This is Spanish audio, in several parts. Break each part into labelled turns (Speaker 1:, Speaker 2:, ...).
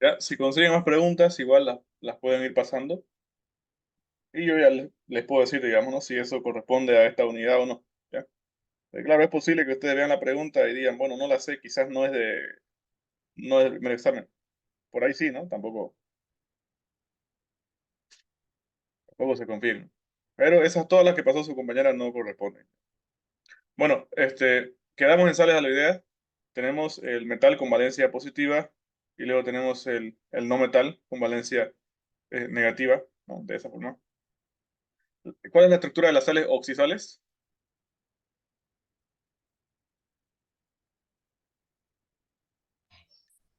Speaker 1: Ya, si consiguen más preguntas, igual las pueden ir pasando. Y yo ya les puedo decir, digamos, ¿no? Si eso corresponde a esta unidad o no. ¿Ya? Claro, es posible que ustedes vean la pregunta y digan, bueno, no la sé, quizás no es del primer examen. Por ahí sí, ¿no? Tampoco se confirma. Pero esas todas las que pasó su compañera no corresponden. Bueno, quedamos en sales aloideas. Tenemos el metal con valencia positiva y luego tenemos el no metal con valencia negativa, ¿no? De esa forma. ¿Cuál es la estructura de las sales oxisales?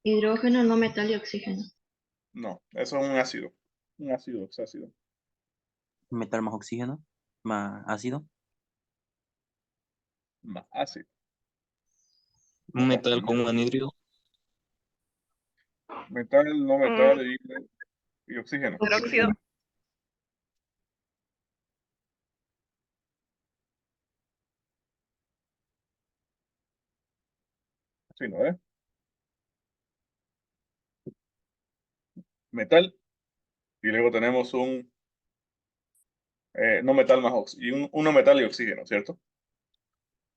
Speaker 2: Hidrógeno, no metal y oxígeno.
Speaker 1: No, eso es un ácido. Un ácido oxácido.
Speaker 3: Metal más oxígeno, más ácido.
Speaker 1: Más ácido.
Speaker 4: Un metal con un anhídrido.
Speaker 1: Metal, no metal y oxígeno.
Speaker 5: Hidróxido.
Speaker 1: Sí, ¿no es? Metal y luego tenemos un no metal más oxígeno, un no metal y oxígeno, ¿cierto?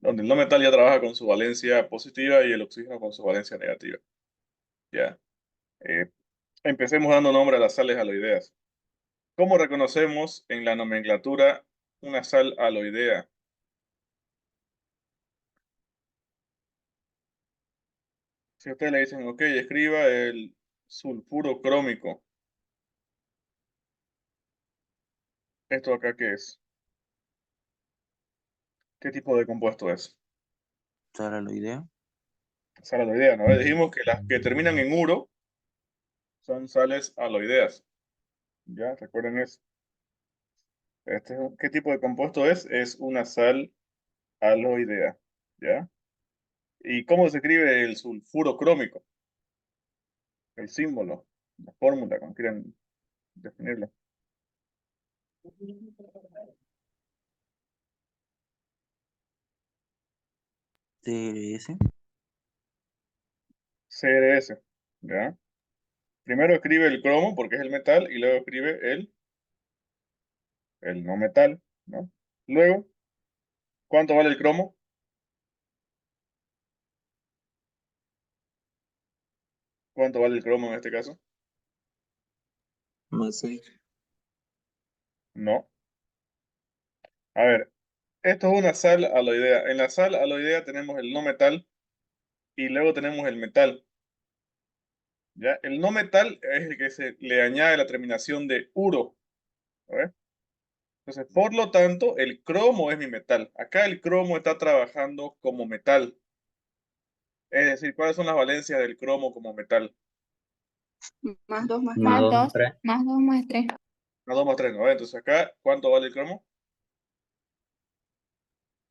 Speaker 1: Donde el no metal ya trabaja con su valencia positiva y el oxígeno con su valencia negativa. Ya. Eh, Empecemos dando nombre a las sales aloideas. ¿Cómo reconocemos en la nomenclatura una sal aloidea? Si ustedes le dicen, ok, escriba el sulfuro crómico. ¿Esto acá qué es? ¿Qué tipo de compuesto es?
Speaker 3: Sal aloidea.
Speaker 1: Sal aloidea, ¿no? Dijimos que las que terminan en uro son sales aloideas. Ya, recuerden eso. ¿Qué tipo de compuesto es? Es una sal aloidea. ¿Ya? ¿Y cómo se escribe el sulfuro crómico? El símbolo, la fórmula, como quieran definirlo.
Speaker 3: TRS.
Speaker 1: CRS. ¿Ya? Primero escribe el cromo porque es el metal y luego escribe el no metal, ¿no? Luego, ¿cuánto vale el cromo? ¿Cuánto vale el cromo en este caso?
Speaker 4: Más 6.
Speaker 1: No. A ver, esto es una sal aloidea. En la sal aloidea tenemos el no metal y luego tenemos el metal. ¿Ya? El no metal es el que se le añade la terminación de uro. ¿Ve? Entonces, por lo tanto, el cromo es mi metal. Acá el cromo está trabajando como metal. Es decir, ¿cuáles son las valencias del cromo como metal?
Speaker 5: Más 2 más 3.
Speaker 4: Más
Speaker 6: Más
Speaker 4: 2
Speaker 6: 2,
Speaker 4: más 3.
Speaker 6: más 2 más 3.
Speaker 1: Una 2 más 3, ¿no? Entonces acá, ¿cuánto vale el cromo?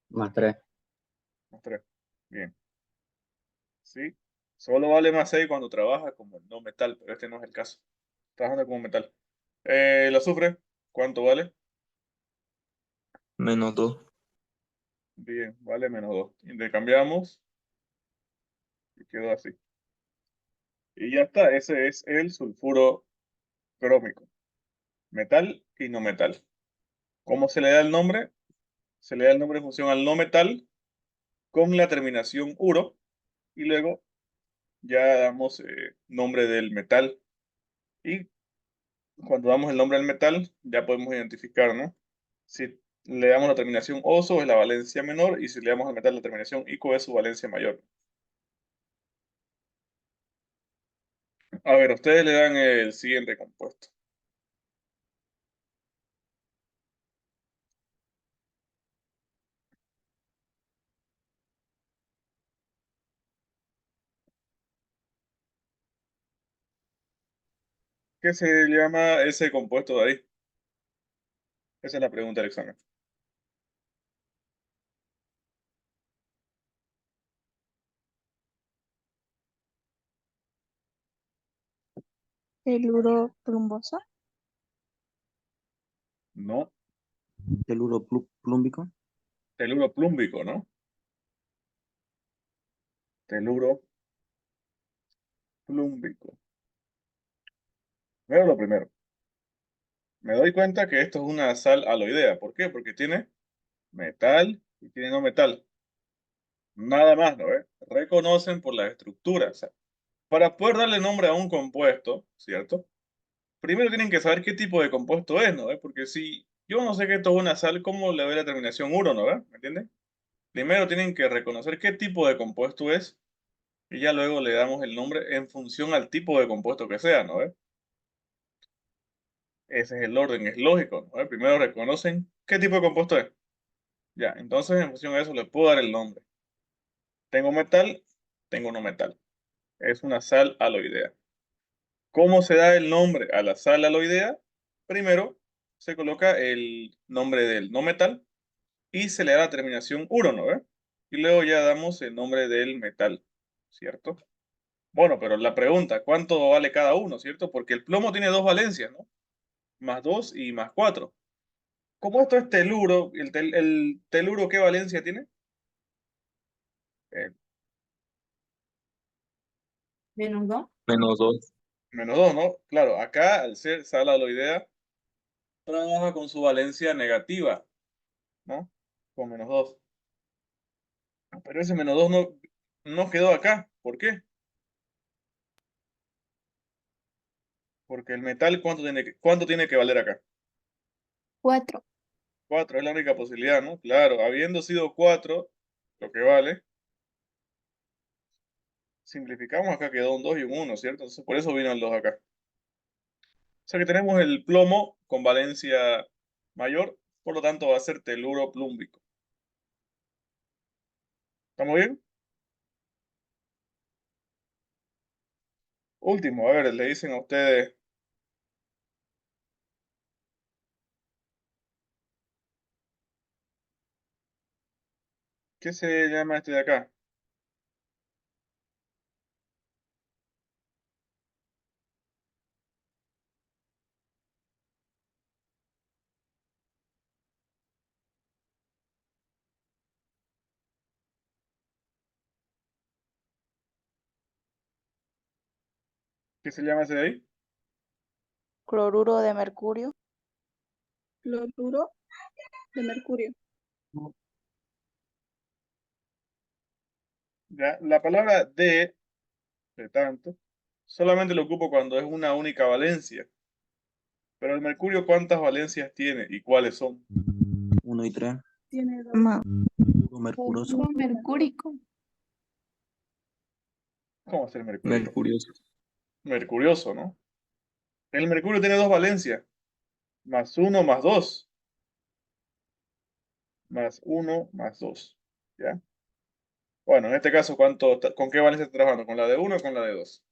Speaker 4: Más 3.
Speaker 1: Más 3. Bien. ¿Sí? Solo vale más 6 cuando trabaja como no metal, pero este no es el caso. Trabajando como metal. El azufre, ¿cuánto vale?
Speaker 4: Menos 2.
Speaker 1: Bien, vale menos 2. Intercambiamos y quedó así. Y ya está, ese es el sulfuro crómico. Metal y no metal. ¿Cómo se le da el nombre? Se le da el nombre en función al no metal con la terminación uro y luego ya damos nombre del metal. Y cuando damos el nombre al metal, ya podemos identificar, ¿no? Si le damos la terminación oso es la valencia menor y si le damos al metal la terminación ico es su valencia mayor. A ver, ustedes le dan el siguiente compuesto. ¿Qué se llama ese compuesto de ahí? Esa es la pregunta del examen.
Speaker 6: Teluro plumboso.
Speaker 1: No,
Speaker 3: Teluro plúmbico.
Speaker 1: teluro plúmbico, ¿no? Teluro plúmbico. Primero lo primero. Me doy cuenta que esto es una sal aloidea. ¿Por qué? Porque tiene metal y tiene no metal. Nada más, ¿no ve? Reconocen por la estructura. O sea, para poder darle nombre a un compuesto, ¿cierto? Primero tienen que saber qué tipo de compuesto es, ¿no ve? Porque si yo no sé que esto es una sal, ¿cómo le doy la terminación 1, ¿no ve? ¿Me entienden? Primero tienen que reconocer qué tipo de compuesto es y ya luego le damos el nombre en función al tipo de compuesto que sea, ¿no ve? Ese es el orden, es lógico, ¿no ve? Primero reconocen qué tipo de compuesto es. Ya, entonces en función a eso le puedo dar el nombre. Tengo metal, tengo no metal. Es una sal aloidea. ¿Cómo se da el nombre a la sal aloidea? Primero se coloca el nombre del no metal y se le da la terminación 1, ¿no ve? Y luego ya damos el nombre del metal, ¿cierto? Bueno, pero la pregunta, ¿cuánto vale cada uno, cierto? Porque el plomo tiene dos valencias, ¿no? Más 2 y más 4. Como esto es teluro, el teluro, ¿qué valencia tiene? Eh,
Speaker 5: -2.
Speaker 4: -2.
Speaker 1: menos 2, ¿no? Claro, acá al ser sal aloidea, trabaja con su valencia negativa, ¿no? Con menos 2. Pero ese menos 2 no quedó acá. ¿Por qué? Porque el metal, ¿cuánto tiene que valer acá?
Speaker 6: 4.
Speaker 1: 4 es la única posibilidad, ¿no? Claro, habiendo sido 4 lo que vale, simplificamos acá, quedó un 2 y un 1, ¿cierto? Entonces por eso vino el 2 acá. O sea que tenemos el plomo con valencia mayor, por lo tanto va a ser teluro plúmbico. ¿Estamos bien? Último, a ver, le dicen a ustedes, ¿qué se llama este de acá? ¿Qué se llama ese de ahí?
Speaker 6: Cloruro de mercurio.
Speaker 5: Cloruro de mercurio.
Speaker 1: Ya, la palabra de tanto, solamente lo ocupo cuando es una única valencia. Pero el mercurio, ¿cuántas valencias tiene y cuáles son?
Speaker 3: 1 y 3.
Speaker 5: Tiene dos.
Speaker 3: Puro mercuroso.
Speaker 6: Cloruro mercúrico.
Speaker 1: ¿Cómo es el mercurio?
Speaker 4: Mercurioso.
Speaker 1: Mercurioso, ¿no? El mercurio tiene dos valencias, más 1 más 2, más 1 más 2. ¿Ya? Bueno, en este caso, ¿con qué valencia está trabajando? ¿Con la de 1 o con la de 2?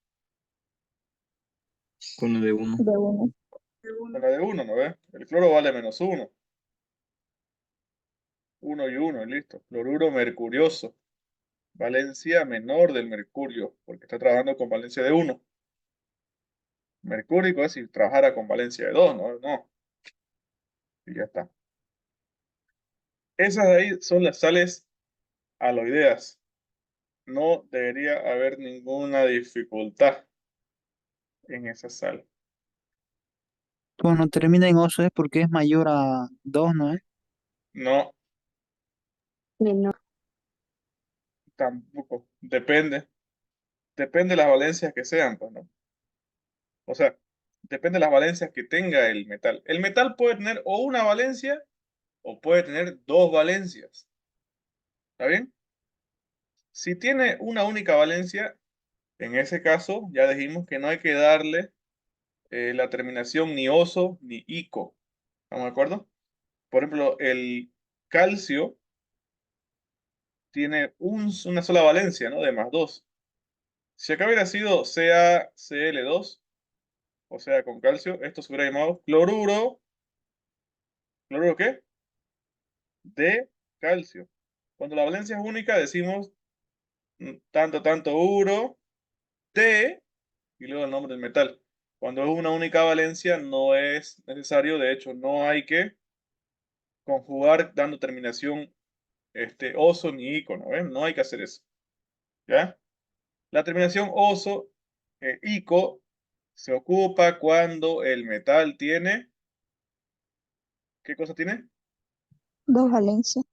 Speaker 4: Con la de 1.
Speaker 6: De 1.
Speaker 5: De
Speaker 1: Con
Speaker 5: uno.
Speaker 1: la de 1, ¿no ves? El cloro vale menos 1. 1 y 1, listo. Cloruro mercurioso. Valencia menor del mercurio, porque está trabajando con valencia de 1. Mercúrico es si trabajara con valencia de 2, ¿no? No. Y ya está. Esas de ahí son las sales aloideas. No debería haber ninguna dificultad en esa sal.
Speaker 7: Cuando termina en oso es porque es mayor a 2, ¿no es?
Speaker 1: No,
Speaker 6: Menor.
Speaker 1: tampoco. Depende. Depende de las valencias que sean, pues, ¿no? O sea, depende de las valencias que tenga el metal. El metal puede tener o una valencia o puede tener dos valencias. ¿Está bien? Si tiene una única valencia, en ese caso ya dijimos que no hay que darle la terminación ni oso ni ico. ¿Estamos de acuerdo? Por ejemplo, el calcio tiene una sola valencia, ¿no? De más 2. Si acá hubiera sido CaCl2, o sea, con calcio, esto se hubiera llamado cloruro. ¿Cloruro qué? De calcio. Cuando la valencia es única, decimos tanto uro de y luego el nombre del metal. Cuando es una única valencia, no es necesario, de hecho, no hay que conjugar dando terminación oso ni icono, ¿ven? No hay que hacer eso, ¿ya? La terminación oso, ico, Se ocupa cuando el metal tiene, ¿qué cosa tiene?
Speaker 6: Dos valencias.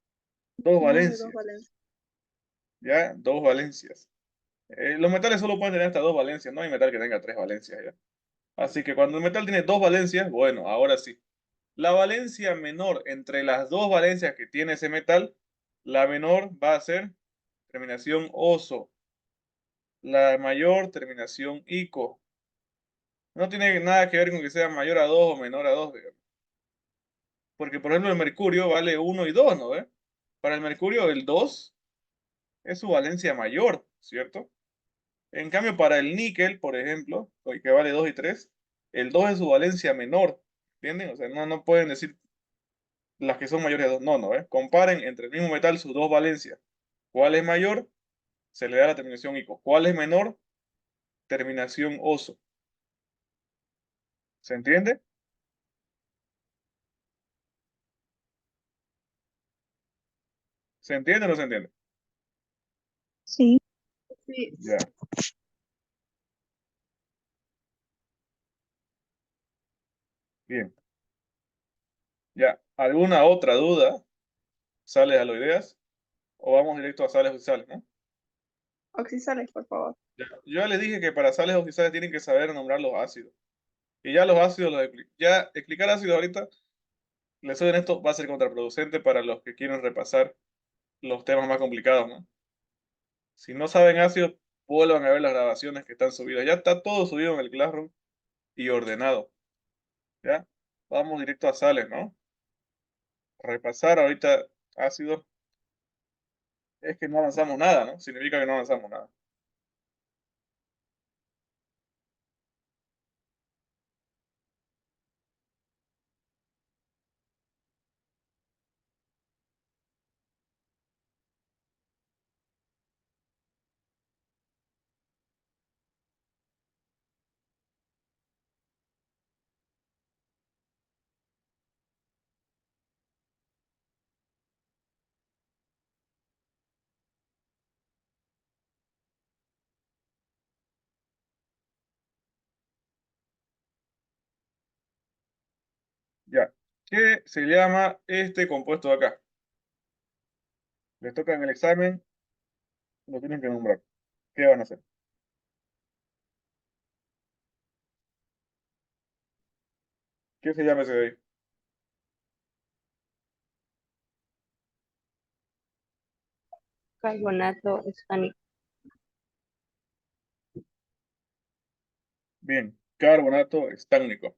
Speaker 1: Dos
Speaker 5: Más de
Speaker 1: valencias,
Speaker 5: dos valencias.
Speaker 1: ¿ya? Dos valencias. Los metales solo pueden tener hasta dos valencias, no hay metal que tenga tres valencias, ¿ya? Así que cuando el metal tiene dos valencias, bueno, ahora sí. La valencia menor entre las dos valencias que tiene ese metal, la menor va a ser terminación oso. La mayor terminación ico. No tiene nada que ver con que sea mayor a 2 o menor a 2, digamos. Porque, por ejemplo, el mercurio vale 1 y 2, ¿no ve? Para el mercurio, el 2 es su valencia mayor, ¿cierto? En cambio, para el níquel, por ejemplo, que vale 2 y 3, el 2 es su valencia menor, ¿entienden? O sea, no pueden decir las que son mayores a 2, no, ¿ve? Comparen entre el mismo metal sus dos valencias. ¿Cuál es mayor? Se le da la terminación ico. ¿Cuál es menor? Terminación oso. ¿Se entiende? ¿Se entiende o no se entiende?
Speaker 6: Sí.
Speaker 5: Sí.
Speaker 1: Ya. Bien. Ya. ¿Alguna otra duda? ¿Sales a las ideas? ¿O vamos directo a sales oxidales, no?
Speaker 5: Oxizales, por favor.
Speaker 1: Ya. Yo ya les dije que para sales oxidales tienen que saber nombrar los ácidos. Y ya los ácidos, ya explicar ácidos ahorita, les soy honesto, va a ser contraproducente para los que quieren repasar los temas más complicados, ¿no? Si no saben ácidos, vuelvan a ver las grabaciones que están subidas. Ya está todo subido en el Classroom y ordenado. ¿Ya? Vamos directo a sales, ¿no? Repasar ahorita ácidos es que no avanzamos nada, ¿no? Significa que no avanzamos nada. Ya. ¿Qué se llama este compuesto de acá? Les toca en el examen, lo tienen que nombrar. ¿Qué van a hacer? ¿Qué se llama ese de ahí?
Speaker 6: Carbonato estánico.
Speaker 1: Bien, carbonato estánico.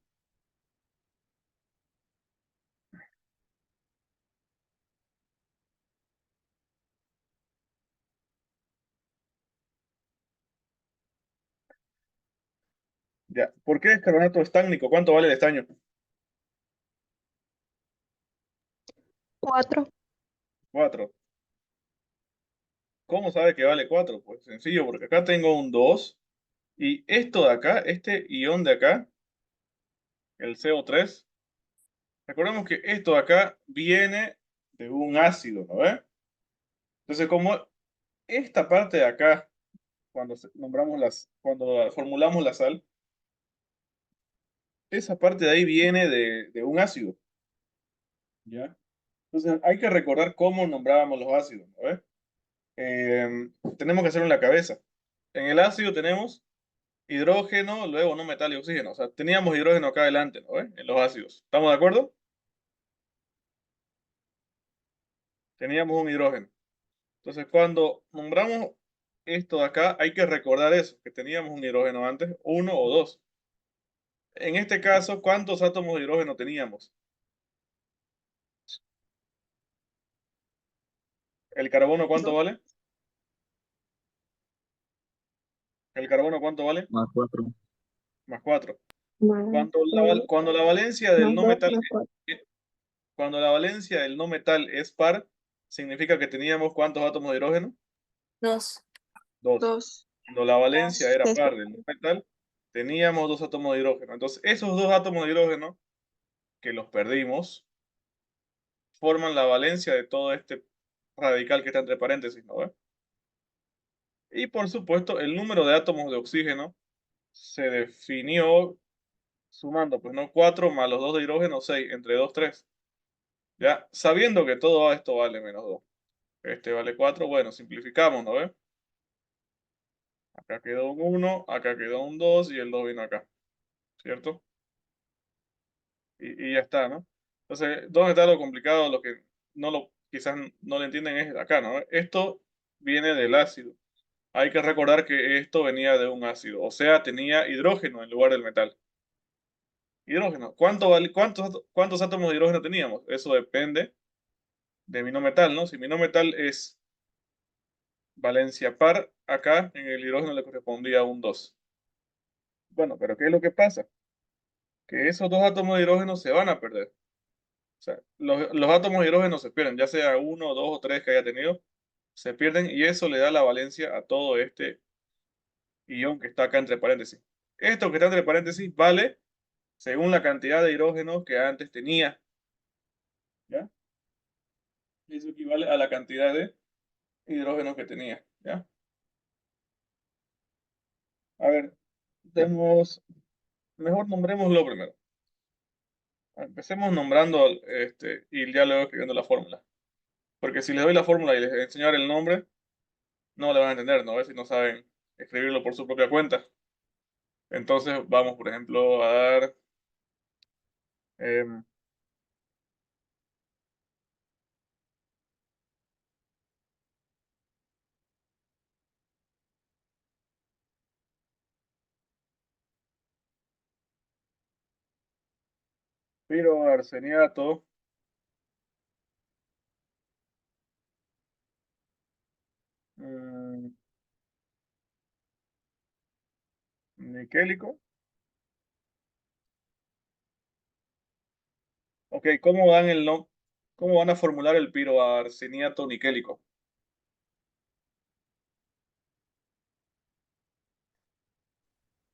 Speaker 1: Ya. ¿Por qué es carbonato estánico? ¿Cuánto vale el estaño?
Speaker 6: 4.
Speaker 1: 4. ¿Cómo sabe que vale 4? Pues sencillo, porque acá tengo un 2 y esto de acá, este ion de acá, el CO3, recordemos que esto de acá viene de un ácido, ¿no ve? Entonces, como esta parte de acá, cuando formulamos la sal, esa parte de ahí viene de un ácido, ¿ya? Entonces, hay que recordar cómo nombrábamos los ácidos, ¿no ve? Tenemos que hacerlo en la cabeza. En el ácido tenemos hidrógeno, luego no metal y oxígeno. O sea, teníamos hidrógeno acá adelante, ¿no ve? En los ácidos. ¿Estamos de acuerdo? Teníamos un hidrógeno. Entonces, cuando nombramos esto de acá, hay que recordar eso, que teníamos un hidrógeno antes, uno o dos. En este caso, ¿cuántos átomos de hidrógeno teníamos? ¿El carbono cuánto
Speaker 5: Dos.
Speaker 1: vale? ¿El carbono cuánto vale?
Speaker 4: Más 4.
Speaker 1: Más 4.
Speaker 6: Más
Speaker 1: Cuando la valencia del
Speaker 6: más
Speaker 1: no
Speaker 6: 2
Speaker 1: metal,
Speaker 6: más 4.
Speaker 1: cuando la valencia del no metal es par, significa que teníamos ¿cuántos átomos de hidrógeno?
Speaker 6: 2.
Speaker 1: 2.
Speaker 5: Dos.
Speaker 1: Cuando la valencia era
Speaker 6: Eso.
Speaker 1: par del no metal, teníamos dos átomos de hidrógeno. Entonces, esos dos átomos de hidrógeno que los perdimos forman la valencia de todo este radical que está entre paréntesis, ¿no ve? Y por supuesto, el número de átomos de oxígeno se definió sumando, pues no, 4 más los 2 de hidrógeno, 6, entre 2, 3. Ya, sabiendo que todo esto vale menos 2. Este vale 4, bueno, simplificamos, ¿no ves? Acá quedó un 1, acá quedó un 2 y el 2 vino acá, ¿cierto? Y ya está, ¿no? Entonces, ¿dónde está lo complicado? Lo que quizás no lo entienden es acá, ¿no? Esto viene del ácido. Hay que recordar que esto venía de un ácido, o sea, tenía hidrógeno en lugar del metal. Hidrógeno. ¿Cuántos átomos de hidrógeno teníamos? Eso depende de mi no metal, ¿no? Si mi no metal es valencia par, acá en el hidrógeno le correspondía un 2. Bueno, pero ¿qué es lo que pasa? Que esos dos átomos de hidrógeno se van a perder. O sea, los átomos de hidrógeno se pierden, ya sea uno, dos o tres que haya tenido, se pierden y eso le da la valencia a todo este ion que está acá entre paréntesis. Esto que está entre paréntesis vale según la cantidad de hidrógeno que antes tenía. ¿Ya? Eso equivale a la cantidad de hidrógeno que tenía. ¿Ya? A ver, mejor nombrémoslo primero. Empecemos nombrando y ya luego escribiendo la fórmula. Porque si les doy la fórmula y les enseño el nombre, no le van a entender, ¿no? Si no saben escribirlo por su propia cuenta. Entonces vamos, por ejemplo, a dar em, piroarseniato mm, niquélico. Ok, ¿cómo van a formular el piroarseniato niquélico?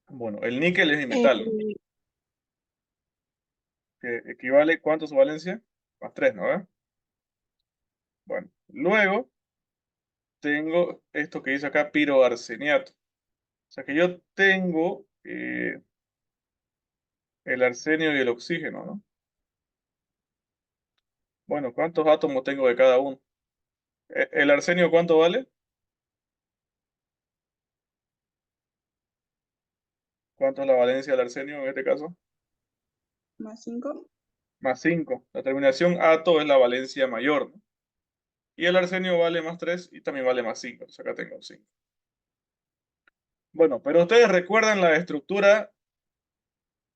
Speaker 1: Bueno, el níquel es mi metal, ¿no?
Speaker 6: El-
Speaker 1: Que equivale, ¿cuánto su valencia? Más 3, ¿no? Bueno, luego tengo esto que dice acá piroarseniato. O sea que yo tengo el arsenio y el oxígeno, ¿no? Bueno, ¿cuántos átomos tengo de cada uno? ¿El arsenio cuánto vale? ¿Cuánto es la valencia del arsenio en este caso?
Speaker 5: Más 5.
Speaker 1: Más 5. La terminación ato es la valencia mayor, ¿no? Y el arsenio vale más 3 y también vale más 5. Entonces acá tengo 5. Bueno, pero ustedes recuerdan la estructura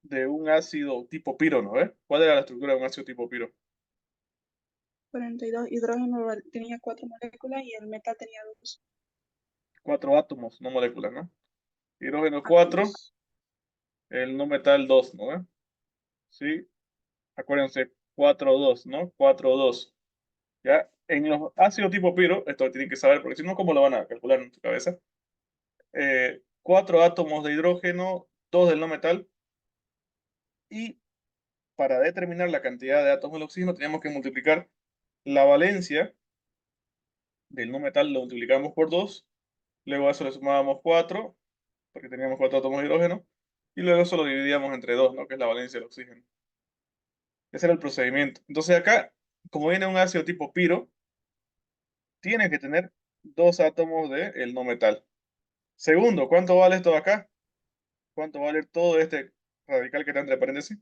Speaker 1: de un ácido tipo piro, ¿no? ¿Cuál era la estructura de un ácido tipo piro?
Speaker 5: 42. Hidrógeno tenía 4 moléculas y el metal tenía 2
Speaker 1: 4 átomos, no moléculas, ¿no? Hidrógeno 4,
Speaker 5: átomos.
Speaker 1: el no metal 2, ¿no? Sí, acuérdense, 4 2, ¿no? 4 2. ¿Ya? En los ácidos tipo piro, esto tienen que saber, porque si no, ¿cómo lo van a calcular en su cabeza? 4 átomos de hidrógeno, 2 del no metal, y para determinar la cantidad de átomos del oxígeno teníamos que multiplicar la valencia del no metal, lo multiplicamos por 2, luego a eso le sumábamos 4, porque teníamos 4 átomos de hidrógeno, y luego eso lo dividíamos entre 2, ¿no? Que es la valencia del oxígeno. Ese era el procedimiento. Entonces acá, como viene un ácido tipo piro, tiene que tener 2 átomos de el no metal. Segundo, ¿cuánto vale esto de acá? ¿Cuánto vale todo este radical que está entre paréntesis?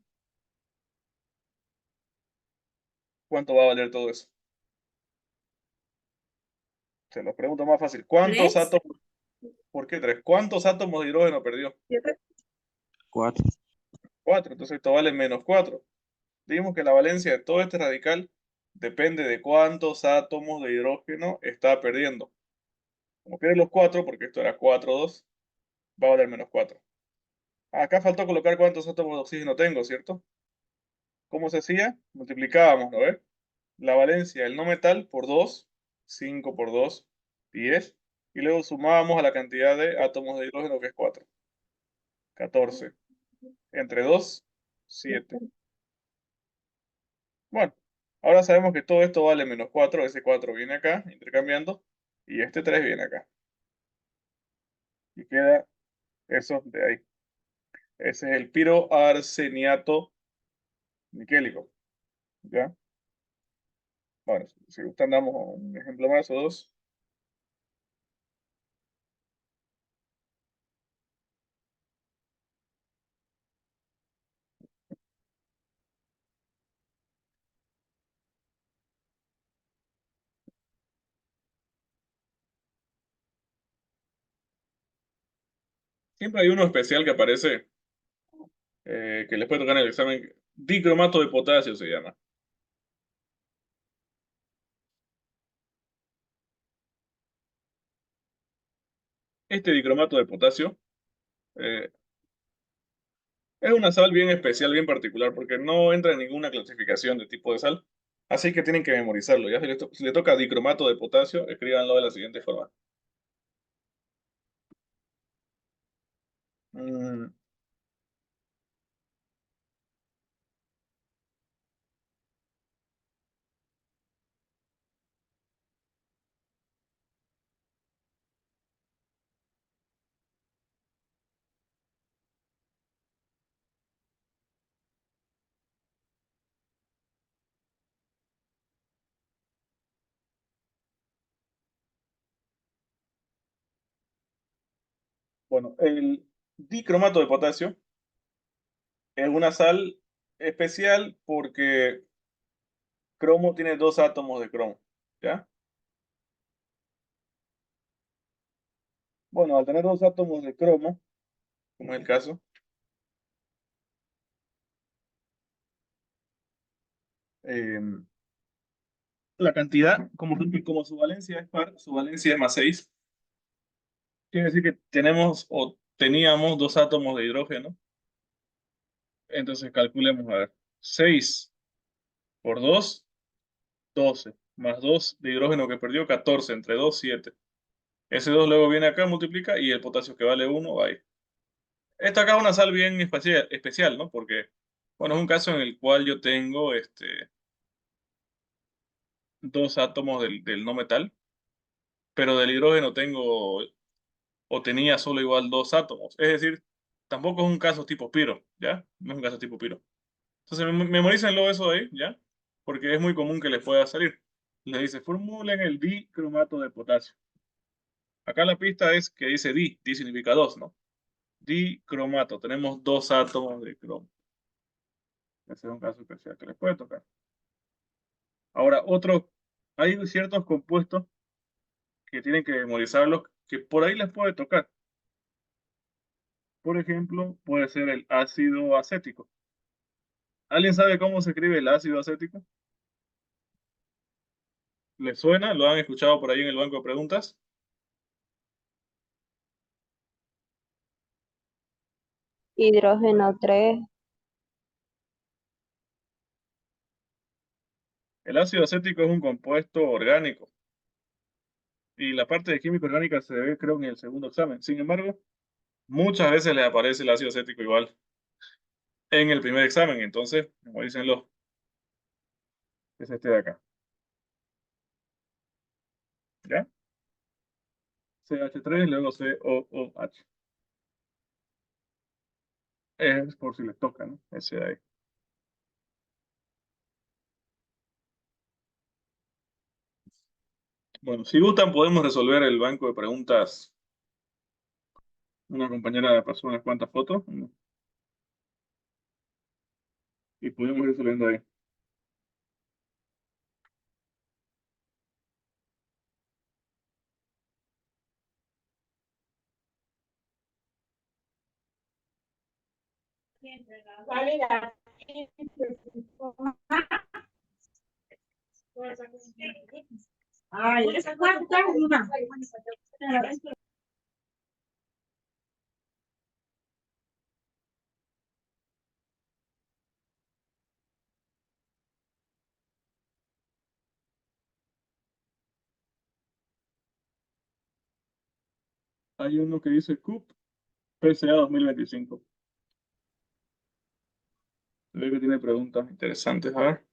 Speaker 1: ¿Cuánto va a valer todo eso? Se lo pregunto más fácil. ¿Cuántos
Speaker 6: ¿Tres?
Speaker 1: átomos? ¿Por qué 3? ¿Cuántos átomos de hidrógeno perdió?
Speaker 5: 7.
Speaker 3: 4.
Speaker 1: 4. Entonces esto vale menos 4. Dijimos que la valencia de todo este radical depende de cuántos átomos de hidrógeno está perdiendo. Como pierde los 4, porque esto era 4, 2, va a valer menos 4. Acá faltó colocar cuántos átomos de oxígeno tengo, ¿cierto? ¿Cómo se hacía? Multiplicábamos, ¿no ves? La valencia del no metal por 2, 5 por 2, 10, y luego sumábamos a la cantidad de átomos de hidrógeno que es 4, 14. Entre 2, 7. Bueno, ahora sabemos que todo esto vale menos 4, ese 4 viene acá, intercambiando, y este 3 viene acá. Y queda eso de ahí. Ese es el piroarseniato niquélico. ¿Ya? Bueno, si gustan, damos un ejemplo más o dos. Siempre hay uno especial que aparece, que les puede tocar en el examen. Dicromato de potasio se llama. Este dicromato de potasio eh, es una sal bien especial, bien particular, porque no entra en ninguna clasificación de tipo de sal. Así que tienen que memorizarlo. Ya si le toca dicromato de potasio, escríbanlo de la siguiente forma. Mm, bueno, el dicromato de potasio es una sal especial porque cromo tiene dos átomos de cromo. ¿Ya? Bueno, al tener dos átomos de cromo, como es el caso, eh, la cantidad, como su valencia es par, su valencia es más 6, quiere decir que tenemos o teníamos dos átomos de hidrógeno. Entonces calculemos, a ver, 6 por 2, 12, más 2 de hidrógeno que perdió, 14, entre 2, 7. Ese 2 luego viene acá, multiplica, y el potasio que vale 1 va ahí. Esta acá es una sal bien especial, ¿no? Porque, bueno, es un caso en el cual yo tengo dos átomos del no metal, pero del hidrógeno tengo o tenía solo igual dos átomos. Es decir, tampoco es un caso tipo piro, ¿ya? No es un caso tipo piro. Entonces, memorícenlo eso de ahí, ¿ya? Porque es muy común que les pueda salir. Le dice, formulen el dicromato de potasio. Acá la pista es que dice di significa dos, ¿no? Dicromato, tenemos dos átomos de cromo. Ese es un caso especial que les puede tocar. Ahora, hay ciertos compuestos que tienen que memorizarlos que por ahí les puede tocar. Por ejemplo, puede ser el ácido acético. ¿Alguien sabe cómo se escribe el ácido acético? ¿Les suena? ¿Lo han escuchado por ahí en el banco de preguntas?
Speaker 6: Hidrógeno 3.
Speaker 1: El ácido acético es un compuesto orgánico y la parte de química orgánica se ve, creo, en el segundo examen. Sin embargo, muchas veces les aparece el ácido acético igual en el primer examen. Entonces, memorícenlo. Es este de acá. ¿Ya? CH3, luego COOH. Es por si les toca, ¿no? Ese de ahí. Bueno, si gustan, podemos resolver el banco de preguntas. Una compañera pasó unas cuantas fotos y pudimos ir resolviendo ahí. Hay uno que dice CUP PSA 2025. Veo que tiene preguntas interesantes. A ver.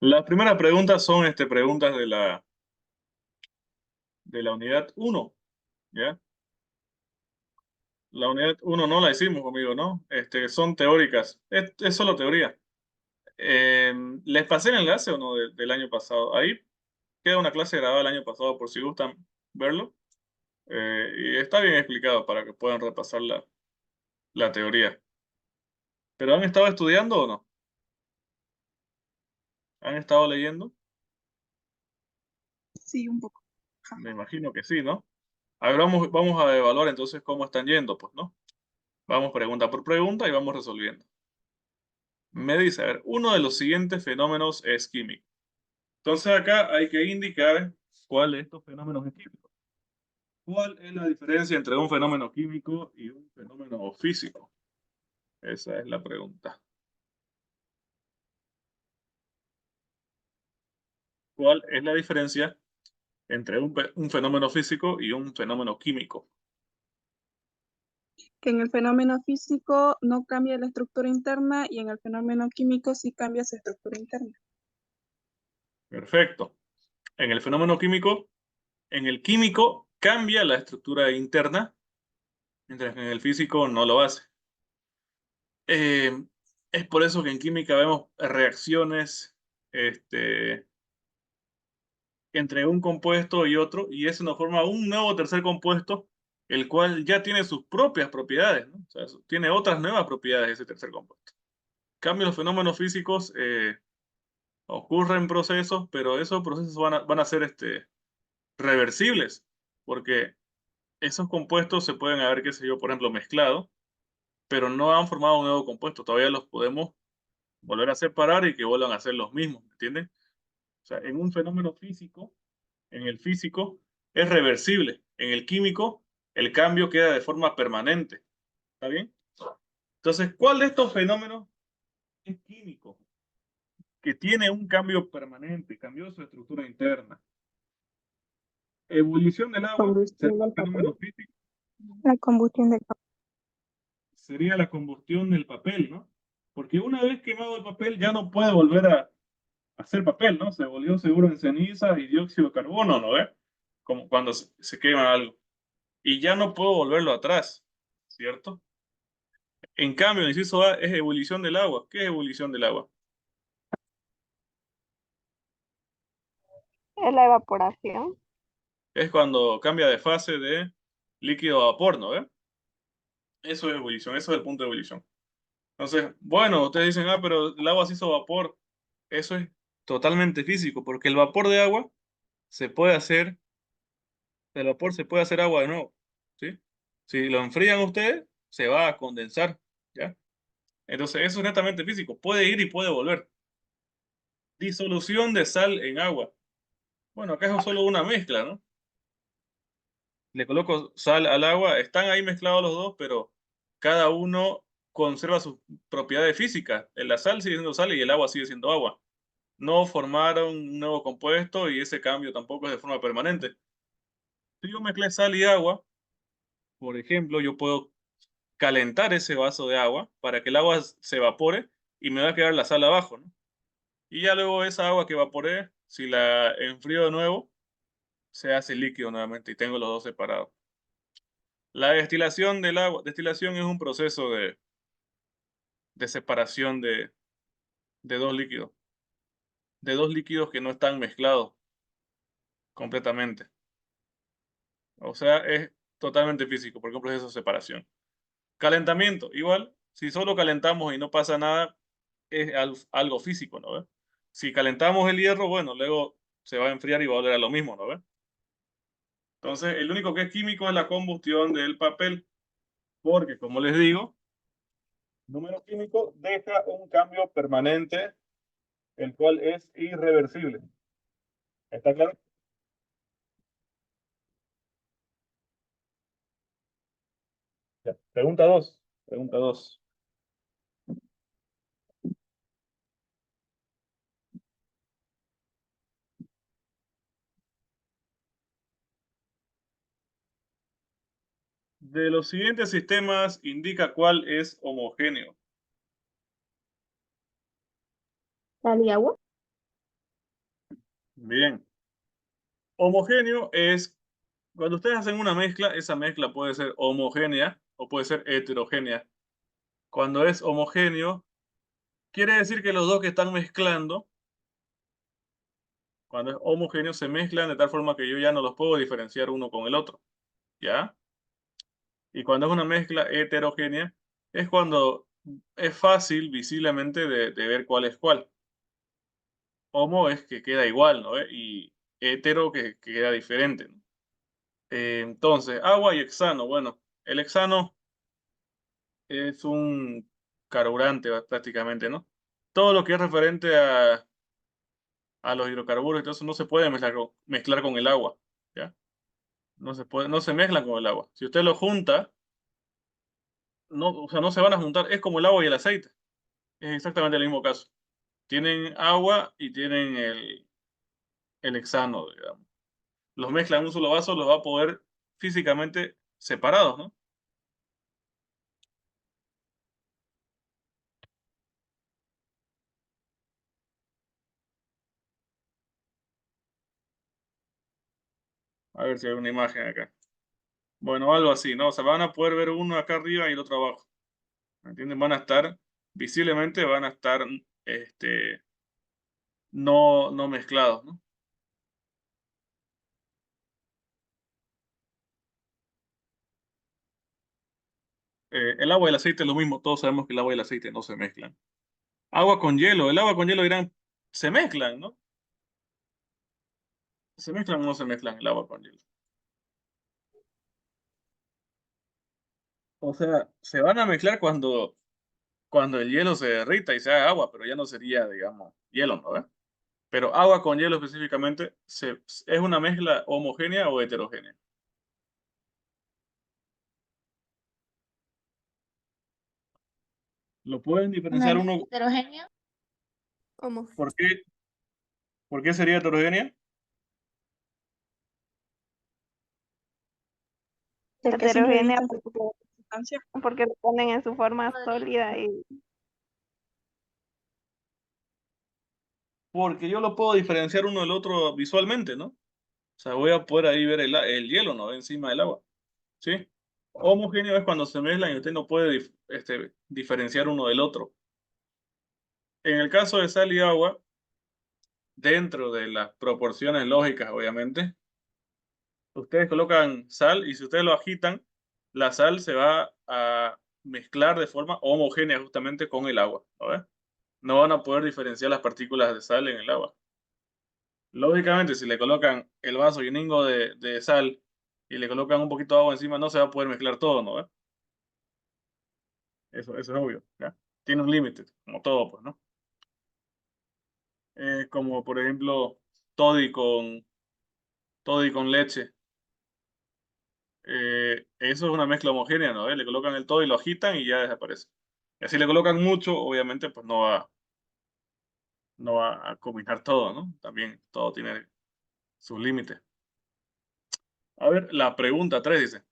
Speaker 1: Las primeras preguntas son preguntas de la unidad 1, ¿ya? La unidad 1 no la hicimos conmigo, ¿no? Son teóricas. Es solo teoría. ¿Les pasé el enlace o no del año pasado? Ahí queda una clase grabada del año pasado por si gustan verlo. Y está bien explicado para que puedan repasar la teoría. ¿Pero han estado estudiando o no? ¿Han estado leyendo?
Speaker 5: Sí, un poco.
Speaker 1: Me imagino que sí, ¿no? A ver, vamos a evaluar entonces cómo están yendo, pues, ¿no? Vamos pregunta por pregunta y vamos resolviendo. Me dice, a ver, uno de los siguientes fenómenos es químico. Entonces acá hay que indicar cuál de estos fenómenos es químico. ¿Cuál es la diferencia entre un fenómeno químico y un fenómeno físico? Esa es la pregunta. ¿Cuál es la diferencia entre un fenómeno físico y un fenómeno químico?
Speaker 5: Que en el fenómeno físico no cambia la estructura interna y en el fenómeno químico sí cambia su estructura interna.
Speaker 1: Perfecto. En el fenómeno químico, en el químico cambia la estructura interna, mientras que en el físico no lo hace. Es por eso que en química vemos reacciones entre un compuesto y otro, y eso nos forma un nuevo tercer compuesto, el cual ya tiene sus propias propiedades, ¿no? O sea, tiene otras nuevas propiedades ese tercer compuesto. En cambio, los fenómenos físicos ocurren procesos, pero esos procesos van a ser reversibles, porque esos compuestos se pueden haber, qué sé yo, por ejemplo, mezclado, pero no han formado un nuevo compuesto. Todavía los podemos volver a separar y que vuelvan a ser los mismos, ¿me entienden? O sea, en un fenómeno físico, en el físico, es reversible. En el químico, el cambio queda de forma permanente. ¿Está bien? Entonces, ¿cuál de estos fenómenos es químico? Que tiene un cambio permanente, cambió su estructura interna. Ebullición del agua sería
Speaker 6: Combustión
Speaker 1: un
Speaker 6: del
Speaker 1: fenómeno
Speaker 6: papel.
Speaker 1: físico.
Speaker 5: La combustión del papel.
Speaker 1: Sería la combustión del papel, ¿no? Porque una vez quemado el papel ya no puede volver a hacer papel, ¿no? Se volvió seguro en ceniza y dióxido de carbono, ¿no ve? Como cuando se quema algo. Y ya no puedo volverlo atrás, ¿cierto? En cambio, el inciso A es ebullición del agua. ¿Qué es ebullición del agua?
Speaker 6: Es la evaporación.
Speaker 1: Es cuando cambia de fase de líquido a vapor, ¿no ve? Eso es ebullición, eso es el punto de ebullición. Entonces, bueno, ustedes dicen, ah, pero el agua se hizo vapor. Eso es totalmente físico, porque el vapor de agua se puede hacer, del vapor se puede hacer agua de nuevo, ¿sí? Si lo enfrían ustedes, se va a condensar, ¿ya? Entonces, eso es netamente físico, puede ir y puede volver. Disolución de sal en agua. Bueno, acá es solo una mezcla, ¿no? Le coloco sal al agua, están ahí mezclados los dos, pero cada uno conserva sus propiedades físicas. La sal sigue siendo sal y el agua sigue siendo agua. No formaron un nuevo compuesto y ese cambio tampoco es de forma permanente. Si yo mezclé sal y agua, por ejemplo, yo puedo calentar ese vaso de agua para que el agua se evapore y me va a quedar la sal abajo, ¿no? Y ya luego esa agua que evaporé, si la enfrío de nuevo, se hace líquido nuevamente y tengo los dos separados. La destilación del agua, destilación es un proceso de separación de de dos líquidos que no están mezclados completamente. O sea, es totalmente físico, porque es un proceso de separación. Calentamiento, igual, si solo calentamos y no pasa nada, es algo físico, ¿no ve? Si calentamos el hierro, bueno, luego se va a enfriar y va a volver a lo mismo, ¿no ve? Entonces, el único que es químico es la combustión del papel, porque, como les digo, número químico deja un cambio permanente, el cual es irreversible. ¿Está claro? Ya. Pregunta 2. Pregunta 2. De los siguientes sistemas, indica cuál es homogéneo.
Speaker 6: Sal y agua.
Speaker 1: Bien. Homogéneo es cuando ustedes hacen una mezcla, esa mezcla puede ser homogénea o puede ser heterogénea. Cuando es homogéneo, quiere decir que los dos que están mezclando, cuando es homogéneo, se mezclan de tal forma que yo ya no los puedo diferenciar uno con el otro. ¿Ya? Y cuando es una mezcla heterogénea, es cuando es fácil visiblemente de ver cuál es cuál. Homo es que queda igual, ¿no? Y hetero que queda diferente, ¿no? Entonces, agua y hexano. Bueno, el hexano es un carburante prácticamente, ¿no? Todo lo que es referente a los hidrocarburos, entonces no se puede mezclar con el agua, ¿ya? No se puede, no se mezclan con el agua. Si usted lo junta, no, o sea, no se van a juntar, es como el agua y el aceite. Es exactamente el mismo caso. Tienen agua y tienen el hexano, digamos. Los mezclan en un solo vaso, los va a poder físicamente separados, ¿no? A ver si hay una imagen acá. Bueno, algo así, ¿no? O sea, van a poder ver uno acá arriba y el otro abajo. ¿Me entienden? Van a estar, visiblemente van a estar, no mezclados, ¿no? El agua y el aceite es lo mismo, todos sabemos que el agua y el aceite no se mezclan. Agua con hielo, el agua con hielo dirán, se mezclan, ¿no? ¿Se mezclan o no se mezclan el agua con hielo? O sea, se van a mezclar cuando el hielo se derrita y se haga agua, pero ya no sería, digamos, hielo, ¿no? Pero agua con hielo específicamente, ¿es una mezcla homogénea o heterogénea? ¿Lo pueden diferenciar uno?
Speaker 2: Heterogéneo.
Speaker 8: ¿Cómo?
Speaker 1: ¿Por qué? ¿Por qué sería heterogénea?
Speaker 5: Porque así no
Speaker 6: Heterogénea
Speaker 5: evitan sustancia.
Speaker 6: porque lo ponen en su forma sólida y
Speaker 1: Porque yo lo puedo diferenciar uno del otro visualmente, ¿no? O sea, voy a poder ahí ver el hielo, ¿no? Encima del agua, ¿sí? Homogéneo es cuando se mezclan y usted no puede diferenciar uno del otro. En el caso de sal y agua, dentro de las proporciones lógicas, obviamente, ustedes colocan sal y si ustedes lo agitan, la sal se va a mezclar de forma homogénea justamente con el agua, ¿no ves? No van a poder diferenciar las partículas de sal en el agua. Lógicamente, si le colocan el vaso lleningo de sal y le colocan un poquito de agua encima, no se va a poder mezclar todo, ¿no ves? Eso es obvio, ¿ya? Tiene un límite, como todo, pues, ¿no? Como por ejemplo, toddy toddy con leche. Eso es una mezcla homogénea, ¿no? Le colocan el todo y lo agitan y ya desaparece. Y si le colocan mucho, obviamente, pues no va a combinar todo, ¿no? También todo tiene sus límites. A ver, la pregunta 3 dice,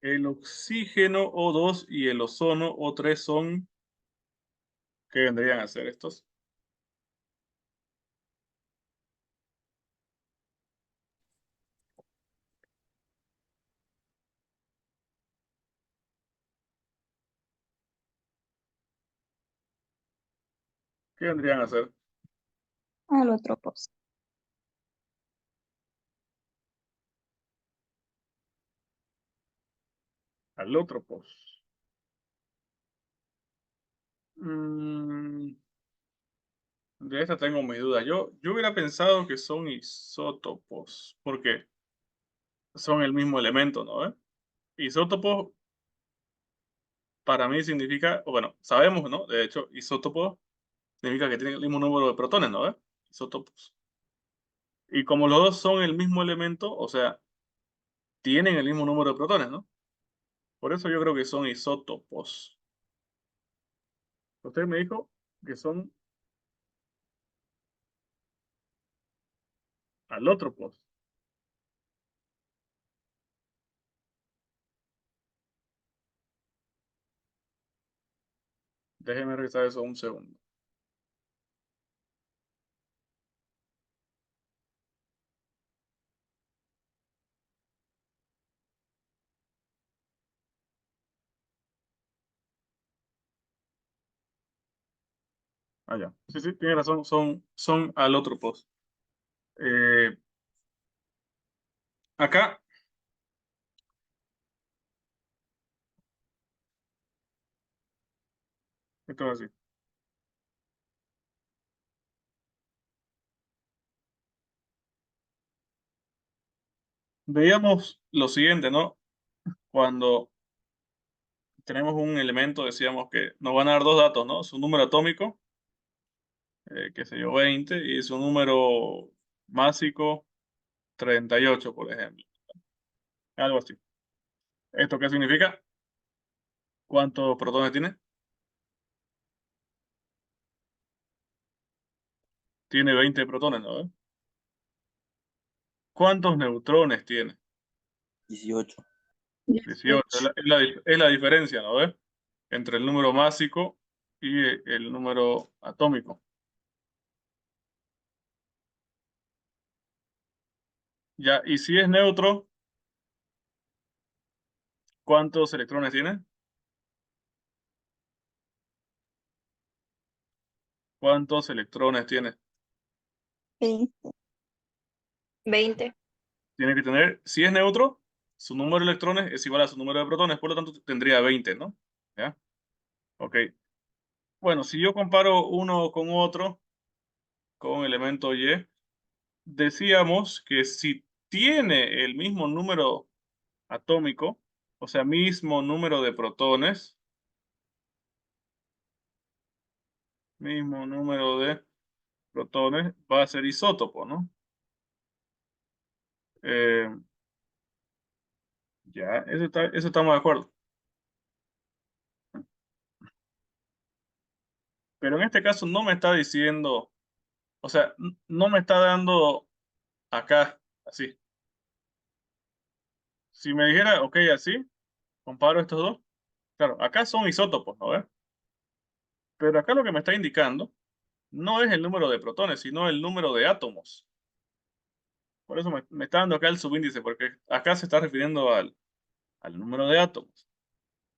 Speaker 1: el oxígeno O2 y el ozono O3 son, ¿qué vendrían a ser estos? ¿Qué vendrían a ser?
Speaker 5: Alotropos.
Speaker 1: Alótropos. Mm, de esta tengo mis dudas. Yo hubiera pensado que son isótopos, porque son el mismo elemento, ¿no? Isótopos para mí significa, o bueno, sabemos, ¿no? De hecho, isótopos significa que tienen el mismo número de protones, ¿no? Isótopos. Y como los dos son el mismo elemento, o sea, tienen el mismo número de protones, ¿no? Por eso yo creo que son isótopos. Usted me dijo que son alótropos. Déjeme revisar eso un segundo. Ah, ya. Sí, sí, tiene razón, son al otro post. Eh, acá, esto es así. Veíamos lo siguiente, ¿no? Cuando tenemos un elemento, decíamos que nos van a dar dos datos, ¿no? Su número atómico, qué sé yo, 20, y su número másico, 38, por ejemplo. Algo así. ¿Esto qué significa? ¿Cuántos protones tiene? Tiene 20 protones, ¿no? ¿Cuántos neutrones tiene?
Speaker 3: 18.
Speaker 1: 18. Es la diferencia, ¿no? ¿Ves? Entre el número másico y el número atómico. Ya, y si es neutro, ¿cuántos electrones tiene? ¿Cuántos electrones tiene?
Speaker 2: 20.
Speaker 1: Tiene que tener, si es neutro, su número de electrones es igual a su número de protones, por lo tanto tendría 20, ¿no? ¿Ya? Ok. Bueno, si yo comparo uno con otro, con elemento Y, decíamos que si tiene el mismo número atómico, o sea, mismo número de protones, mismo número de protones, va a ser isótopo, ¿no? Eh, ya, eso estamos de acuerdo. Pero en este caso no me está diciendo, o sea, no me está dando acá, así. Si me dijera, ok, así, comparo estos dos, claro, acá son isótopos, ¿no ves? Pero acá lo que me está indicando no es el número de protones, sino el número de átomos. Por eso me está dando acá el subíndice, porque acá se está refiriendo al número de átomos,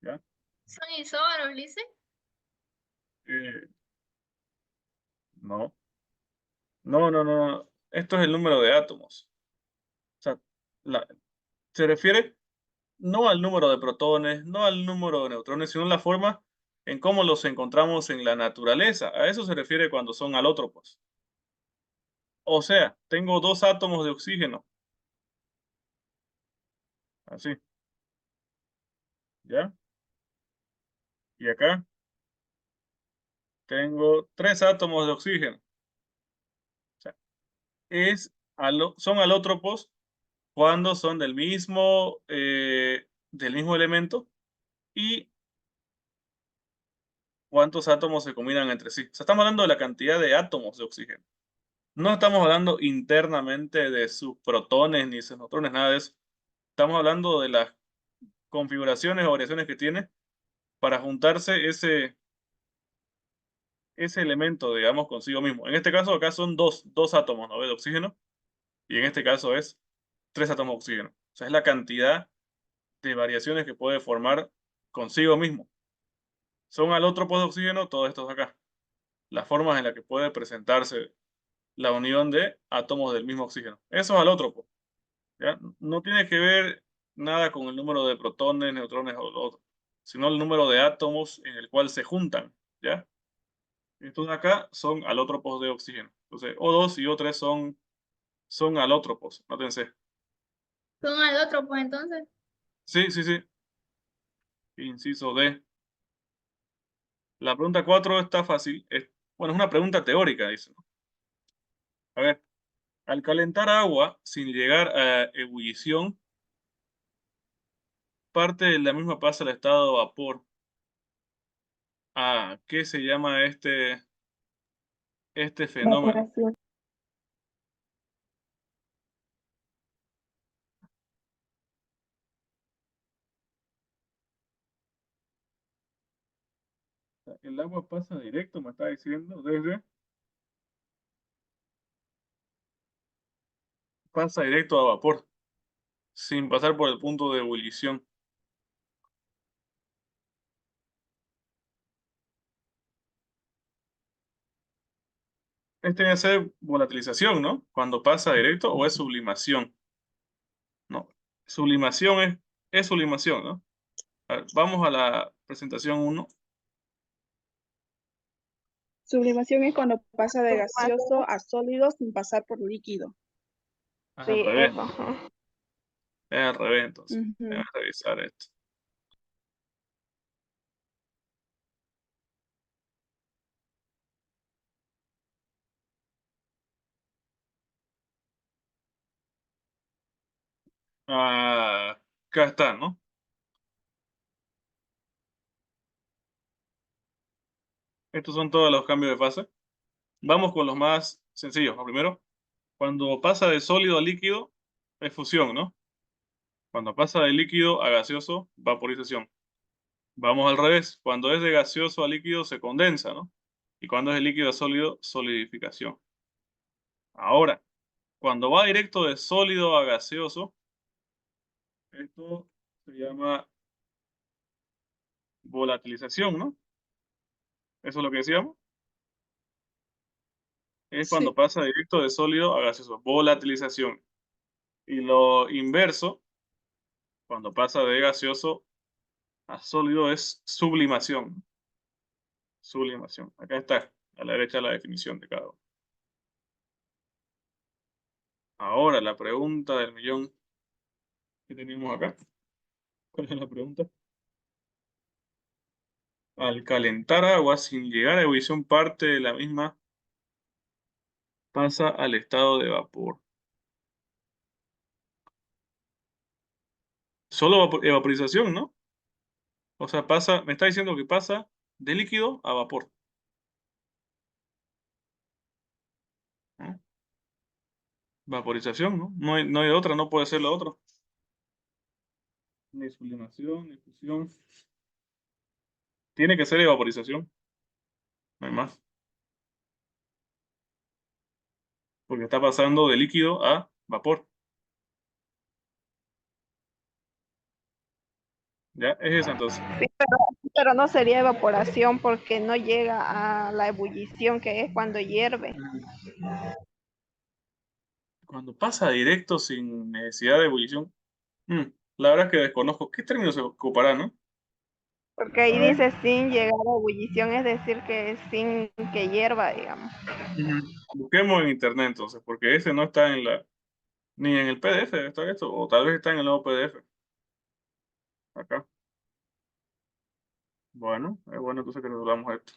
Speaker 1: ¿ya?
Speaker 2: ¿Son isóbaros, Lice?
Speaker 1: Eh, no, no. Esto es el número de átomos. O sea, la- se refiere no al número de protones, no al número de neutrones, sino la forma en cómo los encontramos en la naturaleza. A eso se refiere cuando son alótropos. O sea, tengo dos átomos de oxígeno, así, ¿ya? Y acá tengo tres átomos de oxígeno. O sea, son alótropos cuando son del mismo elemento y cuántos átomos se combinan entre sí. O sea, estamos hablando de la cantidad de átomos de oxígeno. No estamos hablando internamente de sus protones ni sus neutrones, nada de eso. Estamos hablando de las configuraciones o variaciones que tiene para juntarse ese elemento, digamos, consigo mismo. En este caso, acá son dos átomos, ¿no? De oxígeno, y en este caso es tres átomos de oxígeno. O sea, es la cantidad de variaciones que puede formar consigo mismo. Son alótropos de oxígeno todos estos acá. Las formas en las que puede presentarse la unión de átomos del mismo oxígeno. Eso es alótropo, ¿ya? No tiene que ver nada con el número de protones, neutrones o lo otro, sino el número de átomos en el cual se juntan, ¿ya? Estos de acá son alótropos de oxígeno. Entonces, O2 y O3 son alótropos, nótense.
Speaker 2: ¿Son alótropos entonces?
Speaker 1: Sí, sí, sí. Inciso D. La pregunta 4 está fácil. Bueno, es una pregunta teórica, dice, ¿no? A ver, al calentar agua sin llegar a ebullición, parte de la misma pasa al estado de vapor. ¿Qué se llama este fenómeno?
Speaker 6: Evaporación.
Speaker 1: El agua pasa directo, me está diciendo, pasa directo a vapor, sin pasar por el punto de ebullición. Este debe ser volatilización, ¿no? Cuando pasa directo o es sublimación. No, sublimación es sublimación, ¿no? A ver, vamos a la presentación 1.
Speaker 5: Sublimación es cuando pasa de
Speaker 6: Sublimación.
Speaker 5: gaseoso a sólido sin pasar por líquido.
Speaker 1: Es
Speaker 6: Sí,
Speaker 1: al revés.
Speaker 6: eso. Ajá.
Speaker 1: Es al revés, entonces.
Speaker 5: Ujú.
Speaker 1: Déjame revisar esto. Ah, acá está, ¿no? Estos son todos los cambios de fase. Vamos con los más sencillos, ¿no? Primero, cuando pasa de sólido a líquido, es fusión, ¿no? Cuando pasa de líquido a gaseoso, vaporización. Vamos al revés. Cuando es de gaseoso a líquido, se condensa, ¿no? Y cuando es de líquido a sólido, solidificación. Ahora, cuando va directo de sólido a gaseoso, esto se llama volatilización, ¿no? Eso es lo que decíamos. Es cuando
Speaker 5: Sí.
Speaker 1: pasa directo de sólido a gaseoso, volatilización. Y lo inverso, cuando pasa de gaseoso a sólido, es sublimación. Sublimación. Acá está, a la derecha la definición de cada uno. Ahora, la pregunta del millón que tenemos acá. ¿Cuál es la pregunta? Al calentar agua sin llegar a ebullición, parte de la misma pasa al estado de vapor. Solo evaporización, ¿no? O sea, pasa, me está diciendo que pasa de líquido a vapor, ¿no? Vaporización, ¿no? No hay otra, no puede ser la otra. Ni sublimación, ni fusión. Tiene que ser evaporización, no hay más. Porque está pasando de líquido a vapor. ¿Ya? Es esa entonces.
Speaker 6: Sí, pero no sería evaporación porque no llega a la ebullición que es cuando hierve.
Speaker 1: Cuando pasa directo sin necesidad de ebullición, mm, la verdad es que desconozco qué término se ocupará, ¿no?
Speaker 6: Porque ahí dice sin llegar a ebullición, es decir, que sin que hierva, digamos.
Speaker 1: Ujú. Busquemos en internet entonces, porque ese no está en la, ni en el PDF está esto, o tal vez está en el nuevo PDF. Acá. Bueno, es bueno entonces que resolvamos esto.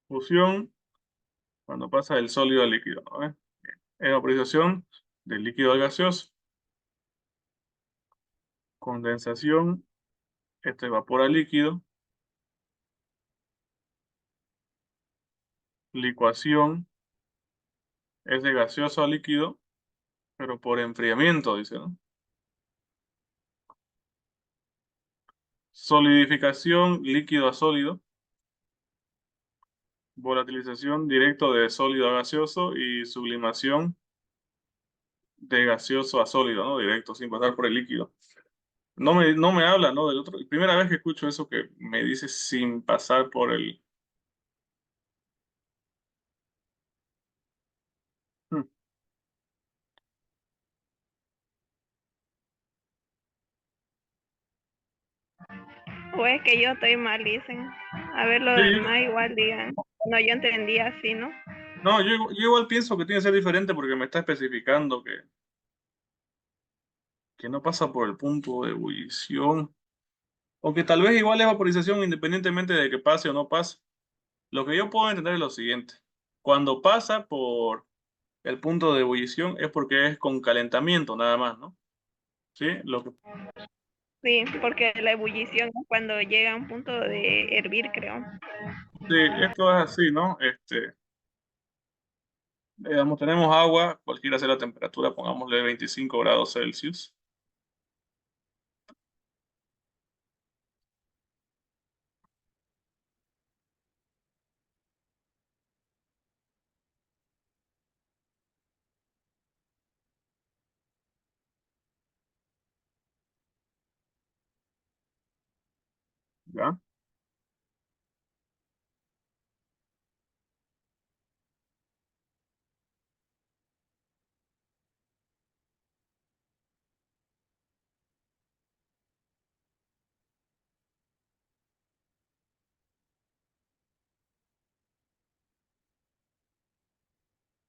Speaker 1: Fusión, cuando pasa del sólido al líquido, ¿no? Evaporización del líquido al gaseoso. Condensación, esto evapora líquido. Licuación, es de gaseoso a líquido, pero por enfriamiento, dice, ¿no? Solidificación, líquido a sólido. Volatilización, directo de sólido a gaseoso. Y sublimación, de gaseoso a sólido, ¿no? Directo, sin pasar por el líquido. No me habla, ¿no? Del otro. Primera vez que escucho eso que me dice sin pasar por el. Hmm.
Speaker 6: O es que yo estoy mal, dicen. A ver, lo
Speaker 1: Sí,
Speaker 6: demás igual digan. No, yo entendí así, ¿no?
Speaker 1: no, yo igual pienso que tiene que ser diferente porque me está especificando que no pasa por el punto de ebullición. O que tal vez igual es vaporización independientemente de que pase o no pase. Lo que yo puedo entender es lo siguiente. Cuando pasa por el punto de ebullición es porque es con calentamiento nada más, ¿no? Sí,
Speaker 6: Sí, porque la ebullición es cuando llega a un punto de hervir, creo.
Speaker 1: sí, esto es así, ¿no? Digamos, tenemos agua, cualquiera sea la temperatura, pongámosle 25 grados Celsius. ¿Ya?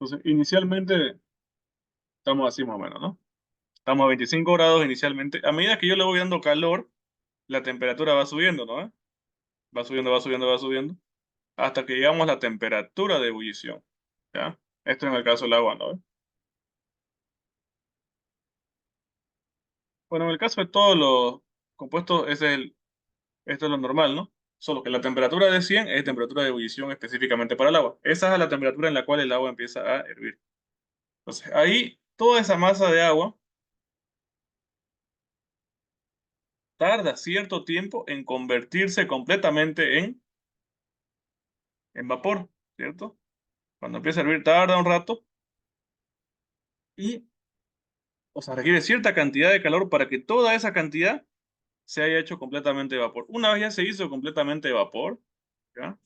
Speaker 1: Entonces, inicialmente estamos así más o menos, ¿no? Estamos a 25 grados inicialmente. A medida que yo le voy dando calor, la temperatura va subiendo, ¿no? Va subiendo, va subiendo, va subiendo, hasta que llegamos a la temperatura de ebullición, ¿ya? Esto en el caso del agua, ¿no? Bueno, en el caso de todos los compuestos, esto es lo normal, ¿no? Solo que la temperatura de 100 es temperatura de ebullición específicamente para el agua. Esa es la temperatura en la cual el agua empieza a hervir. Entonces, ahí toda esa masa de agua tarda cierto tiempo en convertirse completamente en vapor, ¿cierto? Cuando empieza a hervir tarda un rato y, o sea, requiere cierta cantidad de calor para que toda esa cantidad se haya hecho completamente vapor. Una vez ya se hizo completamente vapor, ¿ya?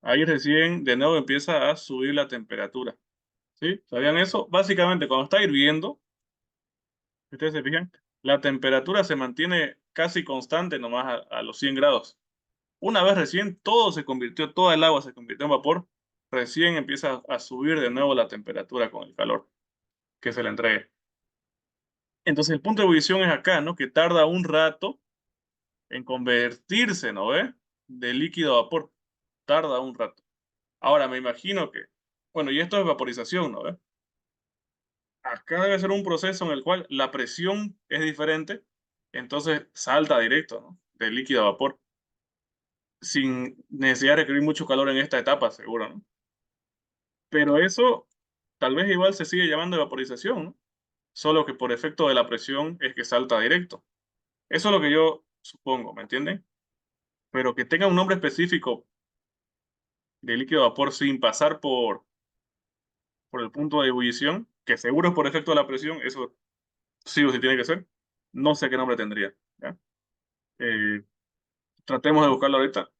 Speaker 1: Ahí recién de nuevo empieza a subir la temperatura, ¿sí? ¿Sabían eso? Básicamente, cuando está hirviendo, si ustedes se fijan, la temperatura se mantiene casi constante nomás a los 100 grados. Una vez recién todo se convirtió, toda el agua se convirtió en vapor, recién empieza a subir de nuevo la temperatura con el calor que se le entregue. Entonces el punto de ebullición es acá, ¿no? Que tarda un rato en convertirse, ¿no ve? De líquido a vapor. Tarda un rato. Ahora me imagino que, bueno, y esto es vaporización, ¿no ve? Acá debe ser un proceso en el cual la presión es diferente, entonces salta directo, ¿no? De líquido a vapor, sin necesidad de requerir mucho calor en esta etapa, seguro, ¿no? Pero eso tal vez igual se sigue llamando vaporización, ¿no? Solo que por efecto de la presión es que salta directo. Eso es lo que yo supongo, ¿me entienden? Pero que tenga un nombre específico de líquido a vapor sin pasar por el punto de ebullición, que seguro es por efecto de la presión, eso sí o sí tiene que ser. No sé qué nombre tendría, ¿ya? Eh, Tratemos de buscarlo ahorita.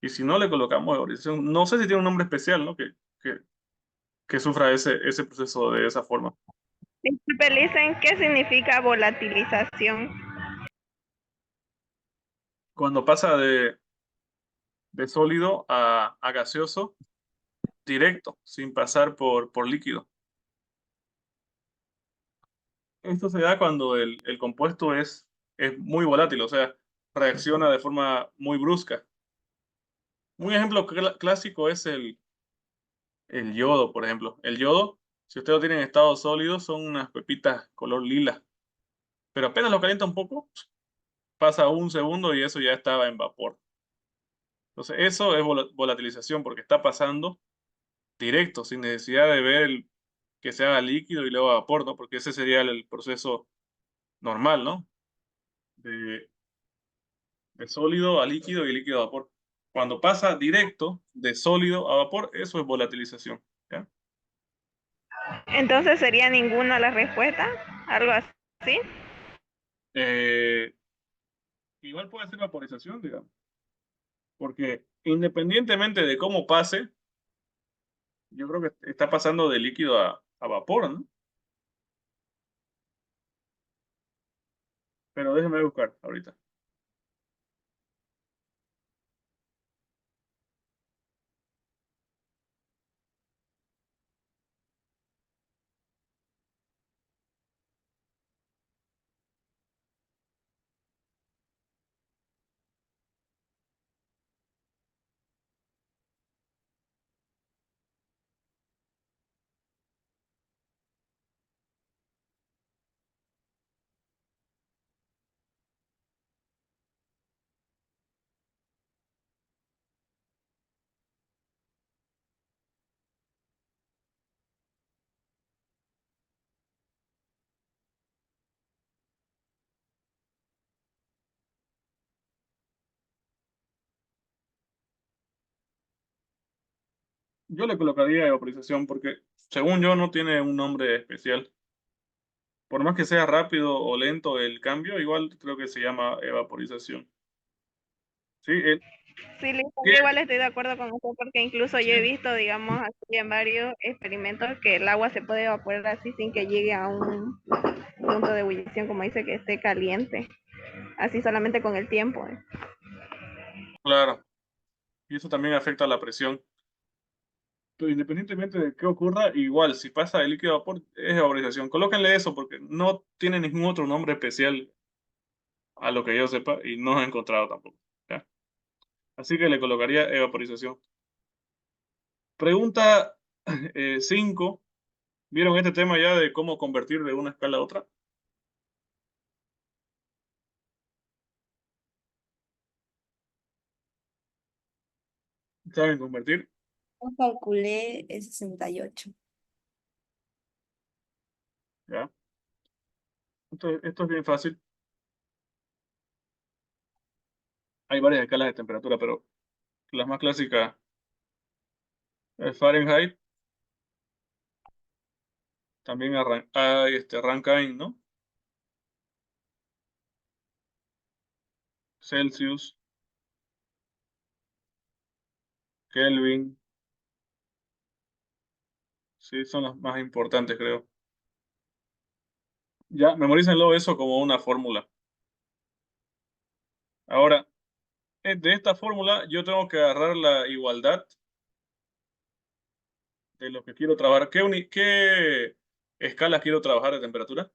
Speaker 1: Y si no, le colocamos ebullición. No sé si tiene un nombre especial, ¿no? Que sufra ese proceso de esa forma.
Speaker 6: Disculpe, Listen, ¿qué significa volatilización?
Speaker 1: Cuando pasa de sólido a gaseoso directo, sin pasar por líquido. Esto se da cuando el compuesto es muy volátil, o sea, reacciona de forma muy brusca. Un ejemplo clásico es el yodo, por ejemplo. El yodo, si usted lo tiene en estado sólido, son unas pepitas color lila, pero apenas lo calienta un poco, pasa un segundo y eso ya estaba en vapor. Entonces, eso es volatilización porque está pasando directo, sin necesidad de ver que se haga líquido y luego a vapor, ¿no? Porque ese sería el proceso normal, ¿no? De, de sólido a líquido y líquido a vapor. Cuando pasa directo de sólido a vapor, eso es volatilización, ¿ya?
Speaker 6: Entonces sería ninguna la respuesta, algo así.
Speaker 1: Eh, Igual puede ser vaporización, digamos, porque independientemente de cómo pase, yo creo que está pasando de líquido a vapor, ¿no? Pero déjeme buscar ahorita. Yo le colocaría vaporización porque, según yo, no tiene un nombre especial. Por más que sea rápido o lento el cambio, igual creo que se llama evaporización. ¿Sí?
Speaker 6: Sí, listo.
Speaker 1: ¿Qué?
Speaker 6: Yo igual estoy de acuerdo con usted porque incluso yo he
Speaker 1: Sí.
Speaker 6: visto, digamos, así en varios experimentos que el agua se puede evaporar así sin que llegue a un punto de ebullición, como dice, que esté caliente, así solamente con el tiempo.
Speaker 1: Claro. Y eso también afecta a la presión. Pero independientemente de qué ocurra, igual, si pasa de líquido a vapor, es vaporización. Colóquenle eso porque no tiene ningún otro nombre especial a lo que yo sepa y no he encontrado tampoco. ¿Ya? Así que le colocaría evaporización. Pregunta 5. ¿Vieron este tema ya de cómo convertir de una escala a otra? ¿Saben convertir?
Speaker 8: Yo calculé el 68.
Speaker 1: ¿Ya? Esto es bien fácil. Hay varias escalas de temperatura, pero las más clásicas es Fahrenheit. También hay Rankine, ¿no? Celsius, Kelvin. Sí, son las más importantes, creo. Ya, memorícenlo eso como una fórmula. Ahora, de esta fórmula yo tengo que agarrar la igualdad de lo que quiero trabajar. ¿Qué escalas quiero trabajar de temperatura?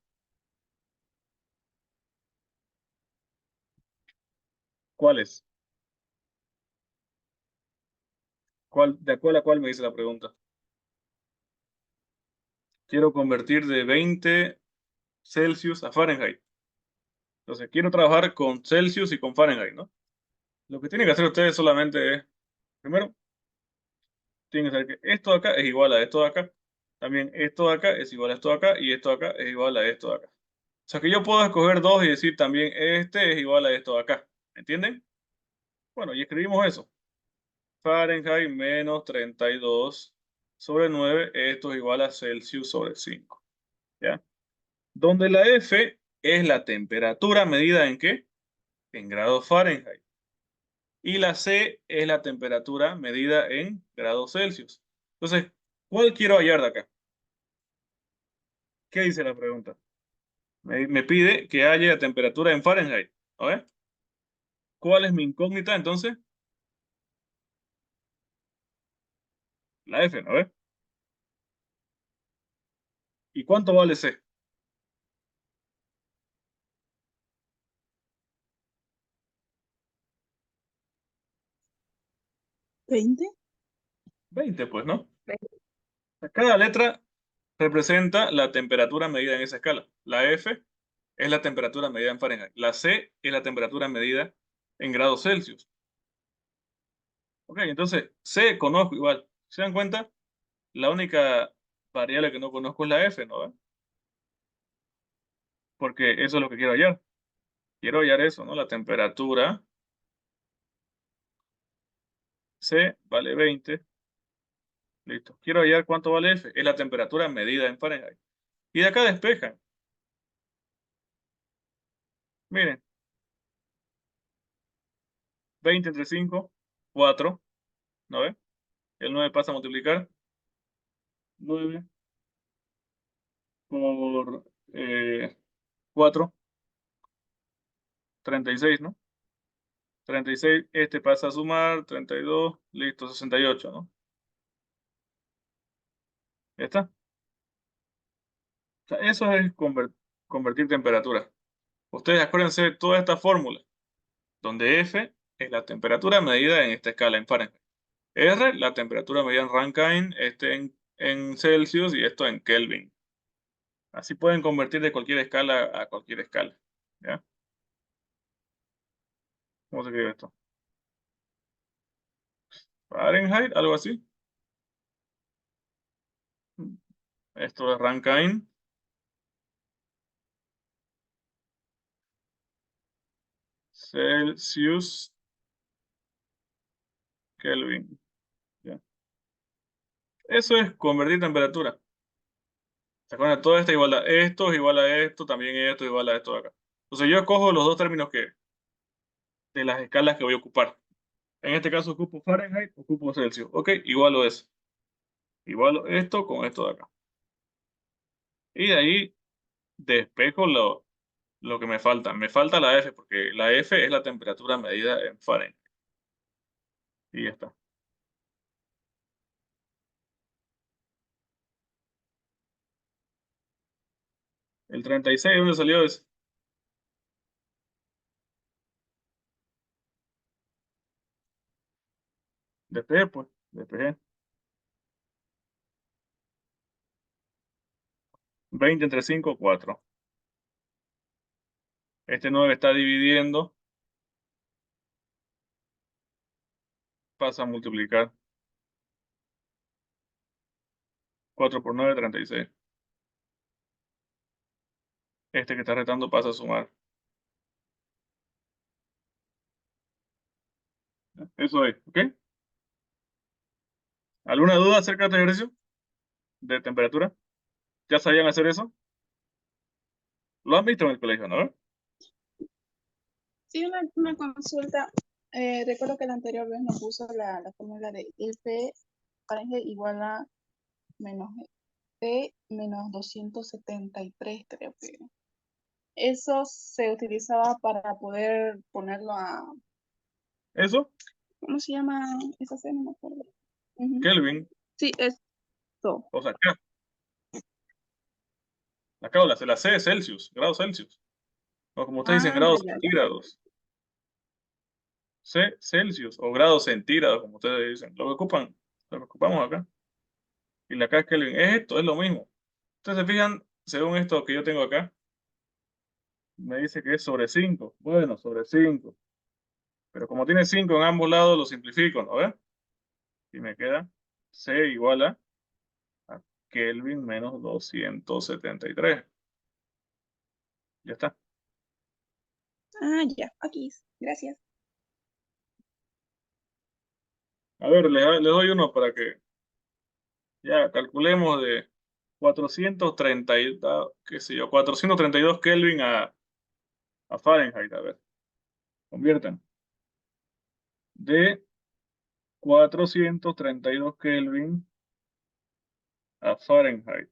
Speaker 1: ¿Cuáles? ¿De cuál a cuál me dice la pregunta? Quiero convertir de 20 Celsius a Fahrenheit. Entonces, quiero trabajar con Celsius y con Fahrenheit, ¿no? Lo que tienen que hacer ustedes solamente es, primero, tienen que saber que esto de acá es igual a esto de acá. También esto de acá es igual a esto de acá y esto de acá es igual a esto de acá. O sea que yo puedo escoger dos y decir también este es igual a esto de acá. ¿Entienden? Bueno, y escribimos eso. Fahrenheit menos 32 sobre 9, esto es igual a Celsius sobre 5. ¿Ya? Donde la F es la temperatura medida en ¿qué? En grados Fahrenheit. Y la C es la temperatura medida en grados Celsius. Entonces, ¿cuál quiero hallar de acá? ¿Qué dice la pregunta? Me pide que haya temperatura en Fahrenheit. ¿A ver? ¿Cuál es mi incógnita entonces? La F, ¿no? ¿Ve? ¿Y cuánto vale C?
Speaker 5: 20.
Speaker 1: 20, pues, ¿no? Cada letra representa la temperatura medida en esa escala. La F es la temperatura medida en Fahrenheit. La C es la temperatura medida en grados Celsius. Ok, entonces C conozco igual. ¿Se dan cuenta? La única variable que no conozco es la F, ¿no? ¿Ve? Porque eso es lo que quiero hallar. Quiero hallar eso, ¿no? La temperatura C vale 20. Listo. Quiero hallar cuánto vale F. Es la temperatura medida en Fahrenheit. Y de acá despejan. Miren, 20 entre 5, 4. ¿No ve? El 9 pasa a multiplicar. 9 por 4, 36, ¿no? 36, este pasa a sumar, 32, listo, 68, ¿no? ¿Ya está? O sea, eso es convertir temperatura. Ustedes acuérdense de toda esta fórmula, donde F es la temperatura medida en esta escala en Fahrenheit. R, la temperatura medida en Rankine, este en Celsius y esto en Kelvin. Así pueden convertir de cualquier escala a cualquier escala. ¿Ya? ¿Cómo se escribe esto? Fahrenheit, algo así. Esto es Rankine. Celsius, Kelvin. ¿Ya? Eso es convertir temperatura. ¿Se acuerdan? Toda esta igual a esto, es igual a esto, también esto, igual a esto de acá. Entonces yo escojo los dos términos de las escalas que voy a ocupar. En este caso ocupo Fahrenheit, ocupo Celsius. Ok, igualo eso. Igualo esto con esto de acá. Y de ahí despejo lo que me falta. Me falta la F, porque la F es la temperatura medida en Fahrenheit. Y ya está. El 36, ¿dónde salió ese? Despejé, pues. Despejé. 20 entre 5, 4. Este 9 está dividiendo. Pasa a multiplicar. 4 por 9, 36. Este que está retando pasa a sumar. Eso es, ¿ok? ¿Alguna duda acerca de este ejercicio de temperatura? ¿Ya sabían hacer eso? Lo han visto en el colegio, ¿no?
Speaker 5: Sí, una consulta. Recuerdo que la anterior vez nos puso la fórmula de F Fahrenheit igual a menos T menos 273, creo que. Eso se utilizaba para poder ponerlo a,
Speaker 1: Eso,
Speaker 5: ¿cómo se llama esa C? No me acuerdo. Ujú.
Speaker 1: Kelvin,
Speaker 5: Sí, esto.
Speaker 1: o sea, acá la C es Celsius, grados Celsius. O como ustedes dicen,
Speaker 5: Ah, ya,
Speaker 1: grados
Speaker 5: ya, ya.
Speaker 1: centígrados. C, Celsius o grados centígrados, como ustedes dicen. Lo que ocupamos acá. Y la acá es Kelvin. Es esto, es lo mismo. Ustedes se fijan, según esto que yo tengo acá, me dice que es sobre 5. Bueno, sobre 5. Pero como tiene 5 en ambos lados, lo simplifico, ¿no ves? Y me queda C igual a Kelvin menos 273. Ya está.
Speaker 5: Ah, ya, aquí. Gracias.
Speaker 1: A ver, le doy uno para que ya calculemos de qué sé yo, 432 Kelvin a Fahrenheit. A ver, conviertan. De 432 Kelvin a Fahrenheit.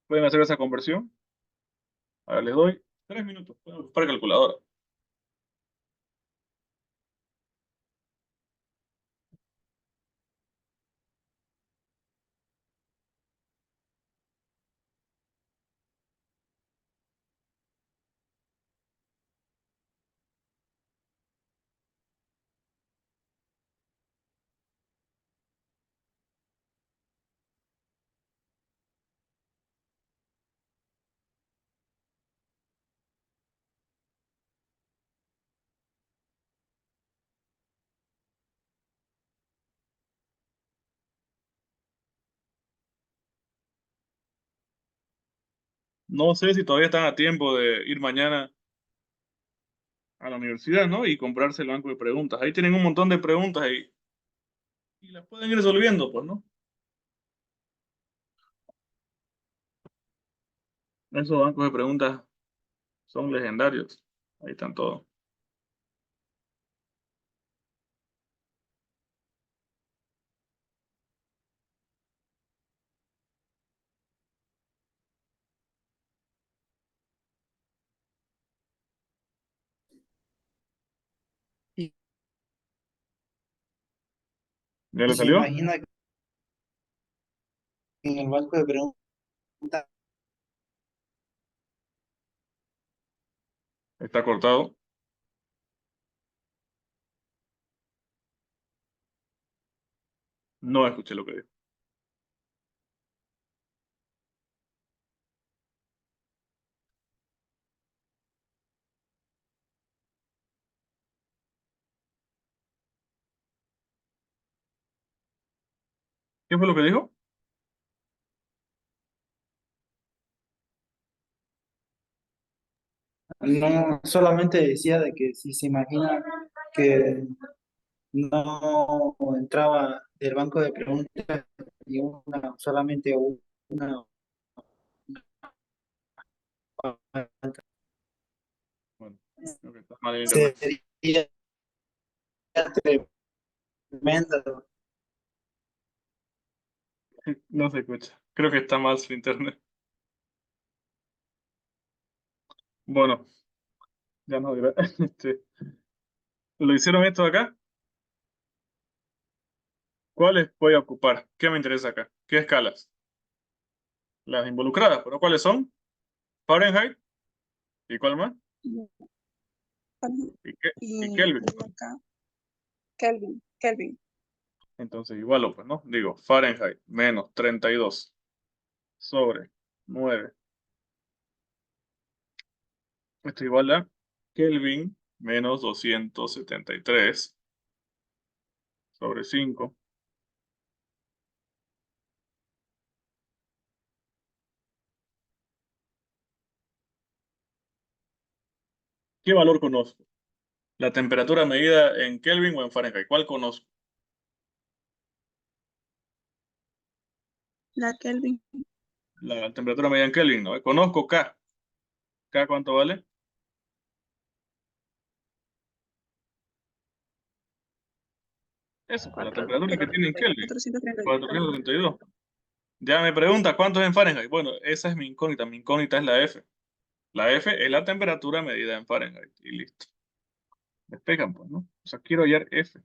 Speaker 1: ¿Pueden hacer esa conversión? A ver, les doy 3 minutos. Pueden buscar calculadora. No sé si todavía están a tiempo de ir mañana a la universidad, ¿no? Y comprarse el banco de preguntas. Ahí tienen un montón de preguntas y las pueden ir resolviendo, pues, ¿no? Esos bancos de preguntas son legendarios. Ahí están todos.
Speaker 7: Y
Speaker 1: ¿Ya le
Speaker 7: se
Speaker 1: salió?
Speaker 7: imagina que en el banco de preguntas
Speaker 1: Está cortado. No escuché lo que dijo. ¿Qué fue lo que dijo?
Speaker 7: no solamente decía de que si se imagina que no entraba del banco de preguntas y una, solamente una.
Speaker 1: Bueno, creo que está mal el internet.
Speaker 7: Sería tremendo.
Speaker 1: No se escucha. Creo que está mal su internet. Bueno, ya no dirá. ¿Lo hicieron esto acá? ¿Cuáles voy a ocupar? ¿Qué me interesa acá? ¿Qué escalas? Las involucradas, ¿pero cuáles son? Fahrenheit. ¿Y cuál más? ¿Y Kelvin?
Speaker 5: Y acá, Kelvin.
Speaker 1: Entonces, igual, pues, ¿no? Digo, Fahrenheit menos 32 sobre 9. Esto igual a Kelvin menos 273 sobre 5. ¿Qué valor conozco? ¿La temperatura medida en Kelvin o en Fahrenheit? ¿Cuál conozco?
Speaker 5: La Kelvin,
Speaker 1: La temperatura medida en Kelvin, ¿no? Conozco K. ¿K cuánto vale? Eso, pues, la temperatura que tiene en Kelvin.
Speaker 5: 432.
Speaker 1: 432. Ya me pregunta cuánto es en Fahrenheit. Bueno, esa es mi incógnita. Mi incógnita es la F. La F es la temperatura medida en Fahrenheit. Y listo. Despejan, pues, ¿no? O sea, quiero hallar F.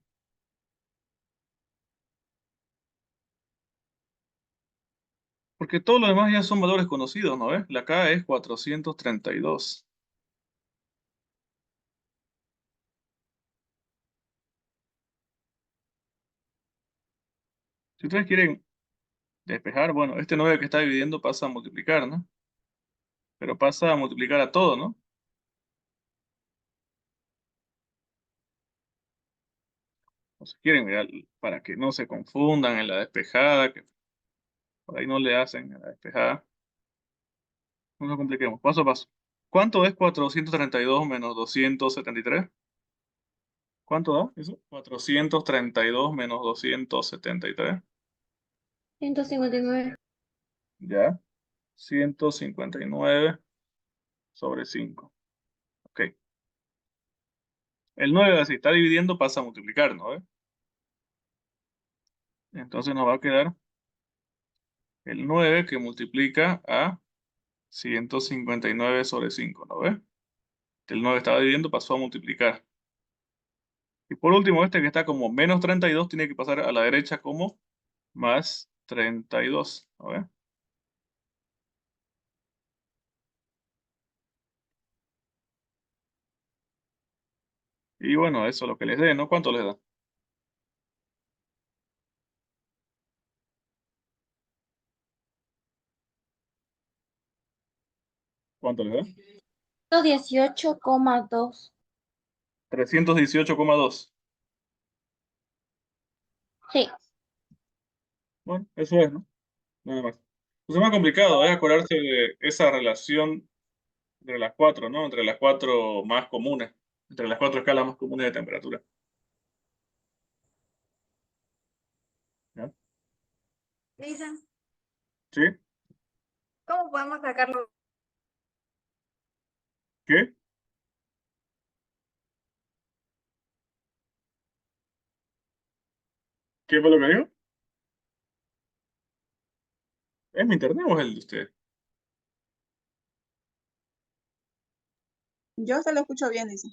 Speaker 1: Porque todos los demás ya son valores conocidos, ¿no ves? La K es 432. Si ustedes quieren despejar, bueno, este 9 que está dividiendo pasa a multiplicar, ¿no? Pero pasa a multiplicar a todo, ¿no? O si quieren, mira, para que no se confundan en la despejada, que por ahí no le hacen a la despejada. No nos compliquemos, paso a paso. ¿Cuánto es 432 menos 273? ¿Cuánto da eso? 432 menos 273.
Speaker 2: 159.
Speaker 1: Ya. 159 sobre 5. Ok. El 9, si está dividiendo, pasa a multiplicar, ¿no? Entonces nos va a quedar el 9 que multiplica a 159 sobre 5, ¿no ves? El 9 estaba dividiendo, pasó a multiplicar. Y por último, este que está como menos 32 tiene que pasar a la derecha como más 32, ¿no ves? Y bueno, eso es lo que les dé, ¿no? ¿Cuánto les da? ¿Cuánto les da?
Speaker 2: 118,2.
Speaker 1: 318,2.
Speaker 2: Sí.
Speaker 1: Bueno, eso es, ¿no? Nada más. Pues es más complicado, es acordarse de esa relación entre las cuatro, ¿no? Entre las cuatro más comunes, entre las cuatro escalas más comunes de temperatura. ¿Ya?
Speaker 8: Lisa,
Speaker 1: ¿Sí?
Speaker 8: ¿cómo podemos sacarlo?
Speaker 1: ¿Qué? ¿Qué fue lo que dijo? ¿Es mi internet o es el de usted?
Speaker 5: Yo se lo escucho bien, dice.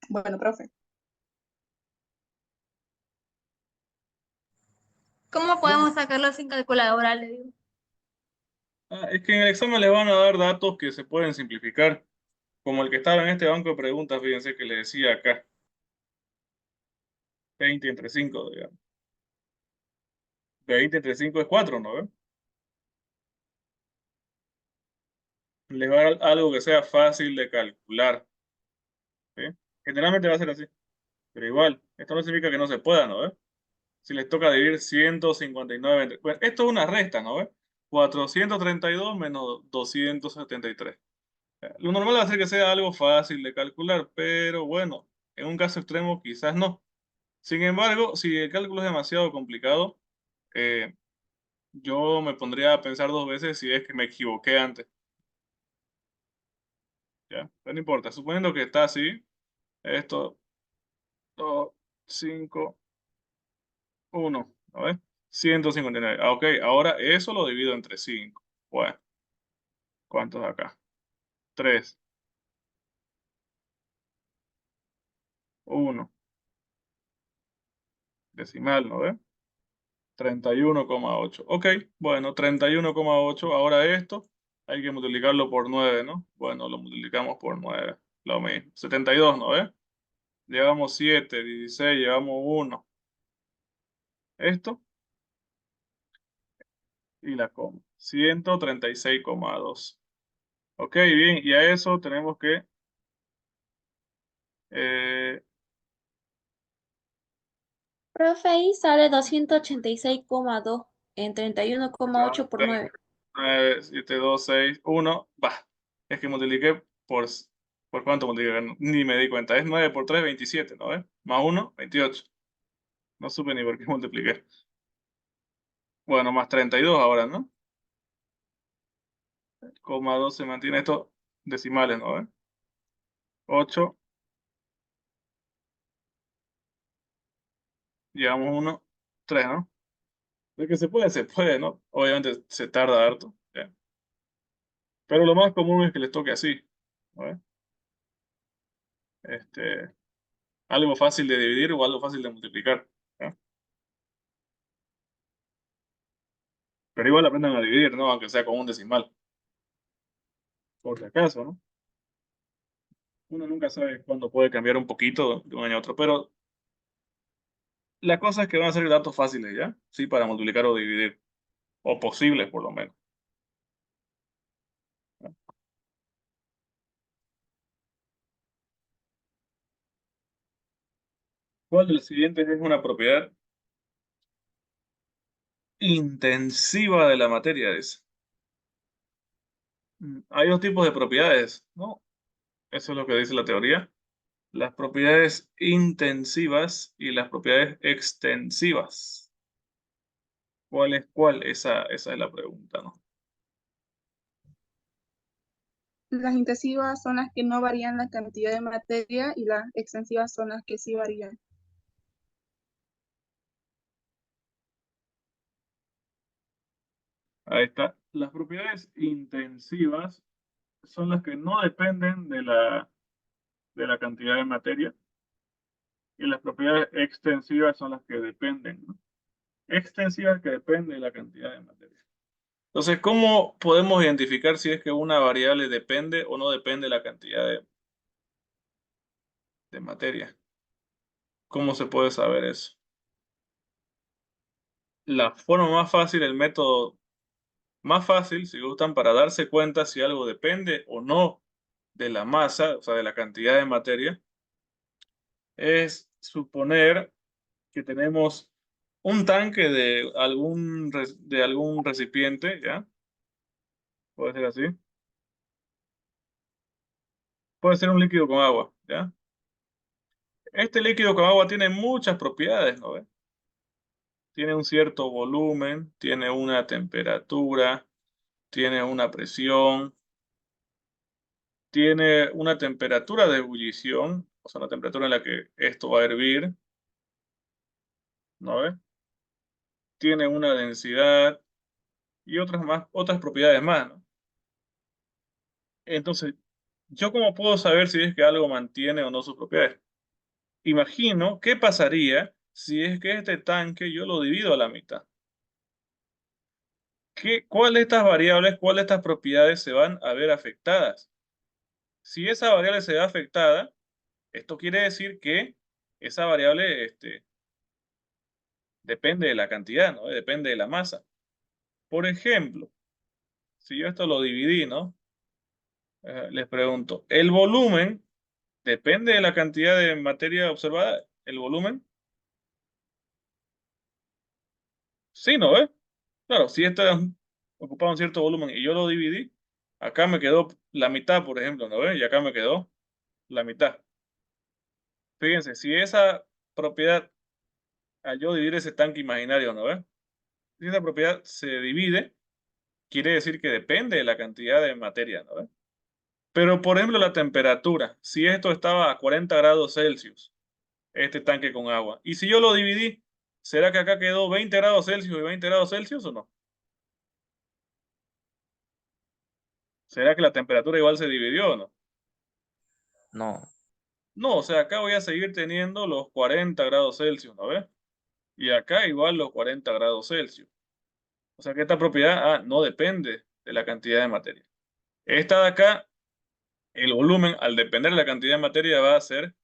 Speaker 5: Bueno, profe.
Speaker 2: ¿Cómo podemos sacarlo sin calculadora? Le digo.
Speaker 1: Es que en el examen les van a dar datos que se pueden simplificar, como el que estaba en este banco de preguntas, fíjense que le decía acá, 20 entre 5, digamos. 20 entre 5 es 4, ¿no ven? Les va a dar algo que sea fácil de calcular, ¿sí? Generalmente va a ser así, pero igual, esto no significa que no se pueda, ¿no ven? Si les toca dividir 159 entre... Bueno, esto es una resta, ¿no ven? 432 menos 273. Lo normal va a ser que sea algo fácil de calcular, pero bueno, en un caso extremo quizás no. Sin embargo, si el cálculo es demasiado complicado, yo me pondría a pensar dos veces si es que me equivoqué antes. ¿Ya? Pero no importa, suponiendo que está así, esto, 2, 5, 1, a ver, 159. Ah, ok, ahora eso lo divido entre 5. Bueno, ¿cuántos acá? 3, 1, decimal, ¿no ves? 31,8. Ok, bueno, 31,8. Ahora esto hay que multiplicarlo por 9, ¿no? Bueno, lo multiplicamos por 9. Lo mismo. 72, ¿no ves? Llevamos 7, 16, llevamos 1. Esto y la coma. 136,2. Ok, bien. Y a eso tenemos que... eh,
Speaker 2: Profe, ahí sale 286,2 en 31,8 por 9.
Speaker 1: 9, 7, 2, 6, 1. Va. Es que multipliqué ¿por cuánto multipliqué? Ni me di cuenta. Es 9 por 3, 27, ¿no ves? Más 1, 28. No supe ni por qué multipliqué. Bueno, más 32 ahora, ¿no? Coma 2 se mantiene esto decimales, ¿no ves? 8, llevamos 1, 3, ¿no? De que se puede, ¿no? Obviamente se tarda harto, ¿ya? Pero lo más común es que les toque así, ¿no ves? Algo fácil de dividir o algo fácil de multiplicar, ¿ya? Pero igual aprendan a dividir, ¿no? Aunque sea con un decimal, por si acaso, ¿no? Uno nunca sabe cuándo puede cambiar un poquito de un año a otro, pero la cosa es que van a ser datos fáciles, ¿ya? Sí, para multiplicar o dividir, o posibles por lo menos. ¿Cuál de los siguientes es una propiedad intensiva de la materia? Hay dos tipos de propiedades, ¿no? Eso es lo que dice la teoría. Las propiedades intensivas y las propiedades extensivas. ¿Cuál es cuál? Esa es la pregunta, ¿no?
Speaker 5: Las intensivas son las que no varían la cantidad de materia y las extensivas son las que sí varían.
Speaker 1: Ahí está. Las propiedades intensivas son las que no dependen de la cantidad de materia y las propiedades extensivas son las que dependen, ¿no? Extensivas que dependen de la cantidad de materia. Entonces, ¿cómo podemos identificar si es que una variable depende o no depende de la cantidad de materia? ¿Cómo se puede saber eso? La forma más fácil, el método más fácil, si gustan, para darse cuenta si algo depende o no de la masa, o sea, de la cantidad de materia, es suponer que tenemos un tanque de algún recipiente, ¿ya? Puede ser así. Puede ser un líquido con agua, ¿ya? Este líquido con agua tiene muchas propiedades, ¿no ve? Tiene un cierto volumen, tiene una temperatura, tiene una presión, tiene una temperatura de ebullición, o sea, la temperatura en la que esto va a hervir, ¿no ve? Tiene una densidad y otras propiedades más, ¿no? Entonces, ¿yo cómo puedo saber si es que algo mantiene o no sus propiedades? Imagino qué pasaría si es que este tanque yo lo divido a la mitad. ¿Cuál de estas variables, cuál de estas propiedades se van a ver afectadas? Si esa variable se ve afectada, esto quiere decir que esa variable depende de la cantidad, ¿no? Depende de la masa. Por ejemplo, si yo esto lo dividí, ¿no? Les pregunto, ¿el volumen depende de la cantidad de materia observada? ¿El volumen? Sí, ¿no ve? Claro, si esto ocupaba un cierto volumen y yo lo dividí, acá me quedó la mitad, por ejemplo, ¿no ve? Y acá me quedó la mitad. Fíjense, si esa propiedad al yo dividir ese tanque imaginario, ¿no ves? Si esa propiedad se divide, quiere decir que depende de la cantidad de materia, ¿no ves? Pero, por ejemplo, la temperatura, si esto estaba a 40 grados Celsius, este tanque con agua, y si yo lo dividí, ¿será que acá quedó 20 grados Celsius y 20 grados Celsius o no? ¿Será que la temperatura igual se dividió o no?
Speaker 4: No.
Speaker 1: No, o sea, acá voy a seguir teniendo los 40 grados Celsius, ¿no ves? Y acá igual los 40 grados Celsius. O sea que esta propiedad no depende de la cantidad de materia. Esta de acá, el volumen, al depender de la cantidad de materia, va a ser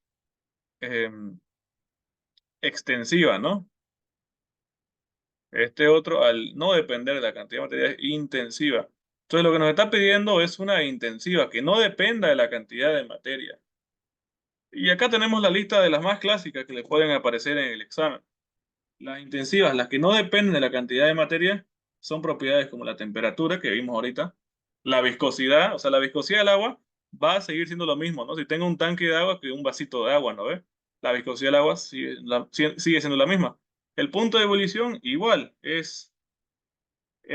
Speaker 1: extensiva, ¿no? Este otro, al no depender de la cantidad de materia, es intensiva. Entonces lo que nos está pidiendo es una intensiva, que no dependa de la cantidad de materia. Y acá tenemos la lista de las más clásicas que le pueden aparecer en el examen. Las intensivas, las que no dependen de la cantidad de materia, son propiedades como la temperatura, que vimos ahorita, la viscosidad, o sea, la viscosidad del agua va a seguir siendo lo mismo, ¿no? Si tengo un tanque de agua que un vasito de agua, ¿no ves? La viscosidad del agua sigue siendo la misma. El punto de ebullición, igual, es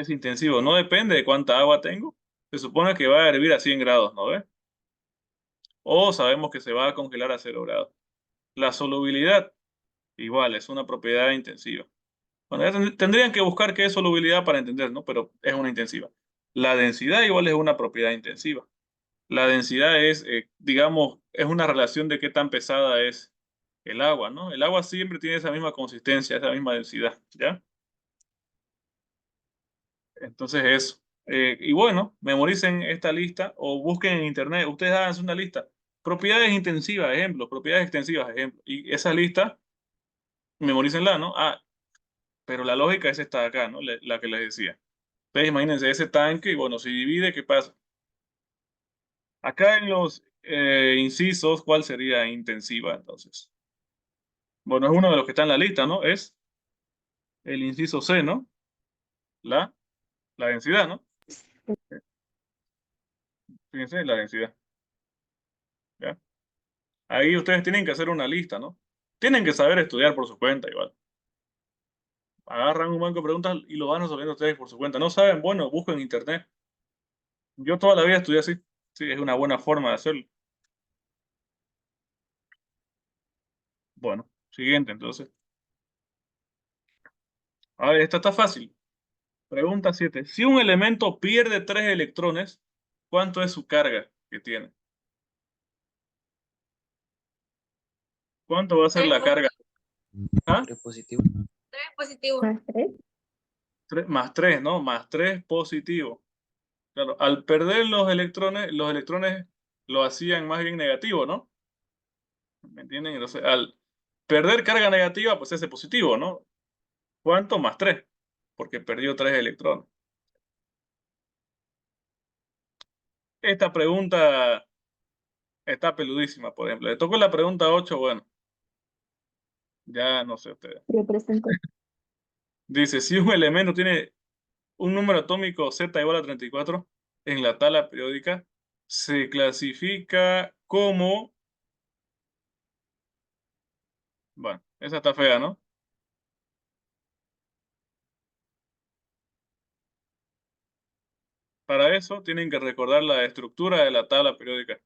Speaker 1: intensivo, no depende de cuánta agua tengo. Se supone que va a hervir a 100 grados, ¿no ves? O sabemos que se va a congelar a 0 grados. La solubilidad, igual, es una propiedad intensiva. Bueno, ya tendrían que buscar qué es solubilidad para entender, ¿no? Pero es una intensiva. La densidad igual es una propiedad intensiva. La densidad es, digamos, es una relación de qué tan pesada es el agua, ¿no? El agua siempre tiene esa misma consistencia, esa misma densidad, ¿ya? Entonces eso. Y bueno, memoricen esta lista o busquen en internet. Ustedes hagan una lista. Propiedades intensivas, ejemplo. Propiedades extensivas, ejemplo. Y esa lista, memorícenla, ¿no? Pero la lógica es esta de acá, ¿no? La que les decía. Ustedes imagínense ese tanque y bueno, si divide, ¿qué pasa? Acá en los incisos, ¿cuál sería intensiva entonces? Bueno, es uno de los que está en la lista, ¿no? Es el inciso C, ¿no? La, la densidad, ¿no? Fíjense, la densidad. ¿Ya? Ahí ustedes tienen que hacer una lista, ¿no? Tienen que saber estudiar por su cuenta igual. Agarran un banco de preguntas y lo van resolviendo ustedes por su cuenta. ¿No saben? Bueno, busquen en internet. Yo toda la vida estudié así. Sí, es una buena forma de hacerlo. Bueno, siguiente entonces. A ver, esta está fácil. Pregunta 7. Si un elemento pierde 3 electrones, ¿cuánto es su carga que tiene? ¿Cuánto va a ser la carga? ¿Ah?
Speaker 3: 3 positivo.
Speaker 8: 3 positivo.
Speaker 1: Más 3, ¿no? Más 3 positivo. Claro, al perder los electrones lo hacían más bien negativo, ¿no? ¿Me entienden? Entonces, al perder carga negativa, pues ese positivo, ¿no? ¿Cuánto? Más 3, porque perdió 3 electrones. Esta pregunta está peludísima, por ejemplo. Le tocó la pregunta 8, bueno, ya no sé ustedes.
Speaker 2: Yo presento.
Speaker 1: Dice, si un elemento tiene un número atómico Z igual a 34 en la tabla periódica, se clasifica como... Bueno, esa está fea, ¿no? Para eso tienen que recordar la estructura de la tabla periódica.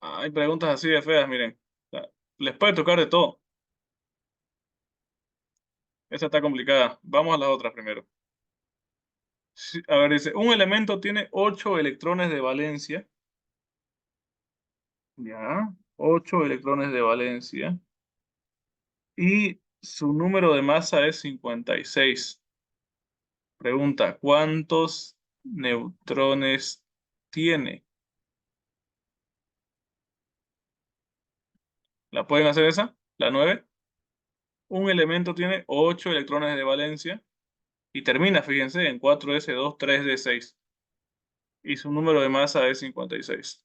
Speaker 1: Hay preguntas así de feas, miren. O sea, les puede tocar de todo. Esa está complicada. Vamos a las otras primero. A ver, dice, un elemento tiene 8 electrones de valencia. Ya, 8 electrones de valencia. Y su número de masa es 56. Pregunta, ¿cuántos neutrones tiene? ¿La pueden hacer esa? ¿La 9? Un elemento tiene 8 electrones de valencia y termina, fíjense, en 4s2, 3d6. Y su número de masa es 56.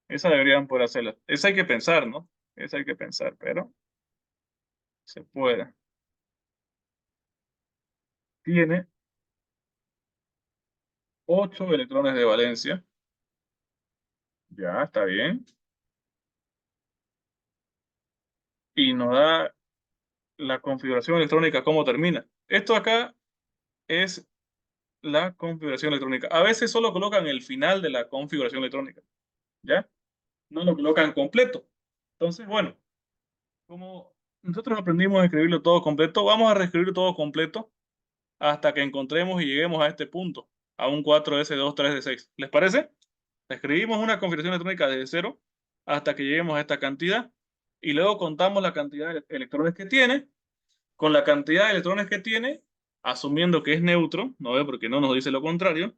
Speaker 1: Esa deberían poder hacerla. Esa hay que pensar, ¿no? Esa hay que pensar, pero se puede. Tiene 8 electrones de valencia. Ya, está bien. y nos da la configuración electrónica, cómo termina. Esto acá es la configuración electrónica. A veces solo colocan el final de la configuración electrónica, ¿ya? No lo colocan completo. Entonces, bueno, como nosotros aprendimos a escribirlo todo completo, vamos a reescribir todo completo hasta que encontremos y lleguemos a este punto, a un 4S2 3D6. ¿Les parece? Escribimos una configuración electrónica desde cero hasta que lleguemos a esta cantidad y luego contamos la cantidad de electrones que tiene. Con la cantidad de electrones que tiene, asumiendo que es neutro, no ve porque no nos dice lo contrario,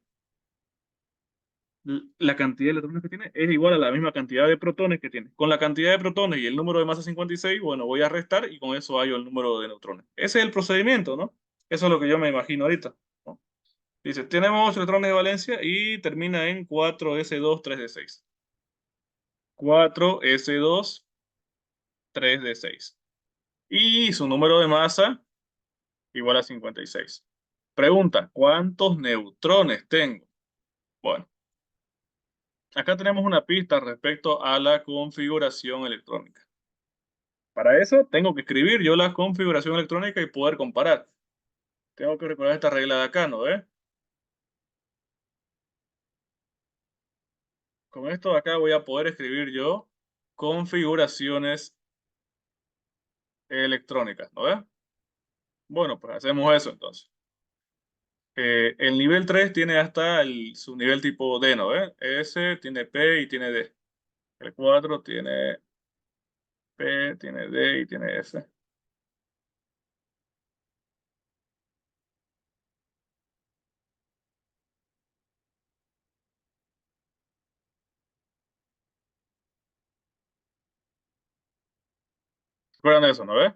Speaker 1: la cantidad de electrones que tiene es igual a la misma cantidad de protones que tiene. Con la cantidad de protones y el número de masa 56, bueno, voy a restar y con eso hallo el número de neutrones. Ese es el procedimiento, ¿no? Eso es lo que yo me imagino ahorita, ¿no? Dice, tenemos 8 electrones de valencia y termina en 4s2 3d6. 4s2 3d6. Y su número de masa igual a 56. Pregunta, ¿cuántos neutrones tengo? Bueno, acá tenemos una pista respecto a la configuración electrónica. Para eso tengo que escribir yo la configuración electrónica y poder comparar. Tengo que recordar esta regla de acá, ¿no ve? Con esto de acá voy a poder escribir yo configuraciones electrónicas, ¿no ve? Bueno, pues hacemos eso entonces. El nivel 3 tiene hasta su nivel tipo D, ¿no ve? S tiene P y tiene D. El 4 tiene P, tiene D y tiene S. ¿Se acuerdan de eso, no ve?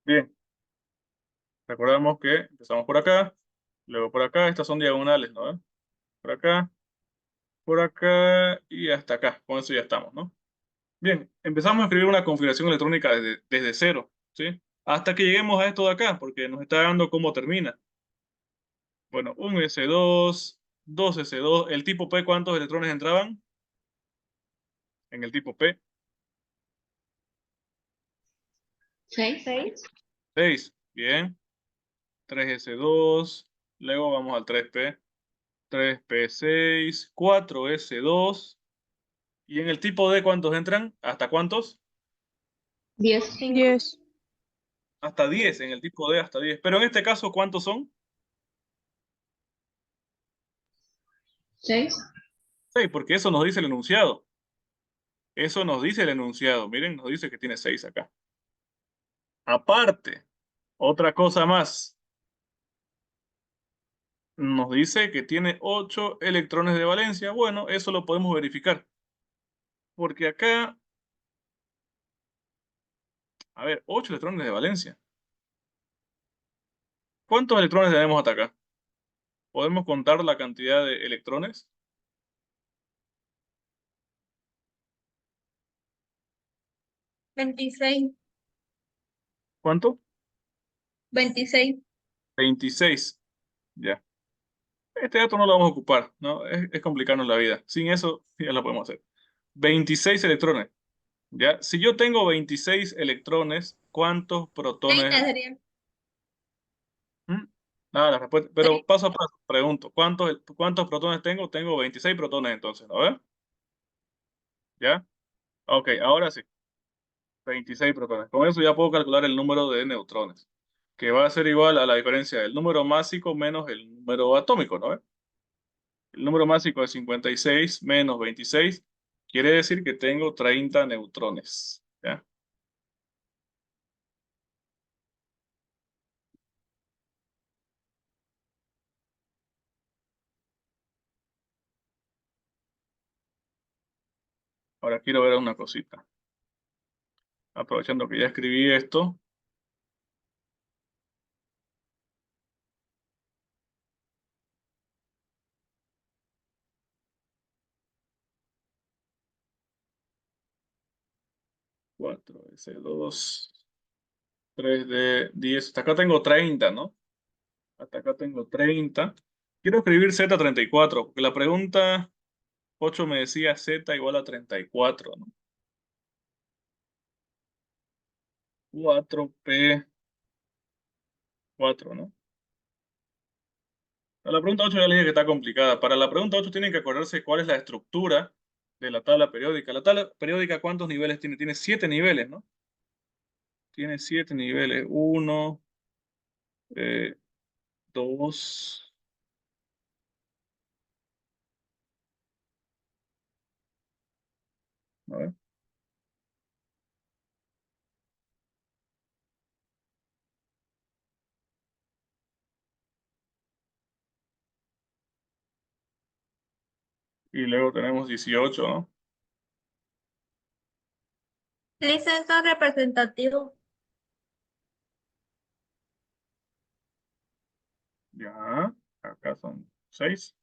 Speaker 1: Bien. Recordamos que empezamos por acá, luego por acá. Estas son diagonales, ¿no ve? Por acá y hasta acá. Con eso ya estamos, ¿no? Bien, empezamos a escribir una configuración electrónica desde cero, ¿sí? Hasta que lleguemos a esto de acá, porque nos está dando cómo termina. Bueno, un S2, dos S2. ¿El tipo P cuántos electrones entraban? En el tipo P.
Speaker 2: 6.
Speaker 1: 6. Bien. 3S2. Luego vamos al 3P. 3P6. 4S2. ¿Y en el tipo D cuántos entran? ¿Hasta cuántos?
Speaker 2: 10.
Speaker 8: 10.
Speaker 1: Hasta 10. En el tipo D hasta 10. Pero en este caso, ¿cuántos son?
Speaker 2: 6.
Speaker 1: 6, porque eso nos dice el enunciado. Eso nos dice el enunciado. Miren, nos dice que tiene 6 acá. Aparte, otra cosa más. Nos dice que tiene 8 electrones de valencia. Bueno, eso lo podemos verificar. Porque acá, a ver, 8 electrones de valencia. ¿Cuántos electrones tenemos hasta acá? ¿Podemos contar la cantidad de electrones?
Speaker 8: 26.
Speaker 1: ¿Cuánto?
Speaker 8: 26.
Speaker 1: 26. Ya. Este dato no lo vamos a ocupar, ¿no? Es complicarnos la vida. Sin eso, ya lo podemos hacer. 26 electrones. ¿Ya? Si yo tengo 26 electrones, ¿cuántos
Speaker 8: 30
Speaker 1: protones?
Speaker 8: sería.
Speaker 1: ¿Mm? Nada, la respuesta. Pero paso a paso, pregunto, ¿cuántos protones tengo? Tengo 26 protones entonces, ¿no ves? ¿Ya? Ok, ahora sí. 26 protones. Con eso ya puedo calcular el número de neutrones, que va a ser igual a la diferencia del número másico menos el número atómico, ¿no ves? El número másico es 56 menos 26. Quiere decir que tengo 30 neutrones. ¿Ya? Ahora quiero ver una cosita. Aprovechando que ya escribí esto. Cuatro S2, 3D10. Hasta acá tengo 30, ¿no? Hasta acá tengo 30. Quiero escribir Z34, porque la pregunta 8 me decía Z igual a 34, ¿no? 4P4, ¿no? A la pregunta 8 ya les dije que está complicada. Para la pregunta 8 tienen que acordarse cuál es la estructura de la tabla periódica. La tabla periódica, ¿cuántos niveles tiene? Tiene 7 niveles, ¿no? Tiene 7 niveles. 1, 2, a ver. Y luego tenemos 18, ¿no?
Speaker 8: Licencia representativo.
Speaker 1: Ya, acá son 6.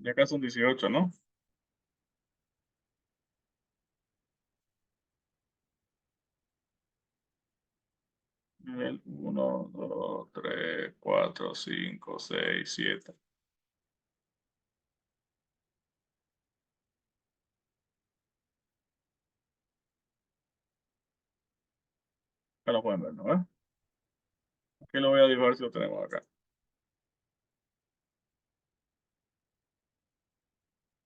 Speaker 1: Y acá son 18, ¿no? Nivel 1, 2, 3, 4, 5, 6, 7. Acá lo pueden ver, ¿no? Aquí lo voy a dibujar si lo tenemos acá.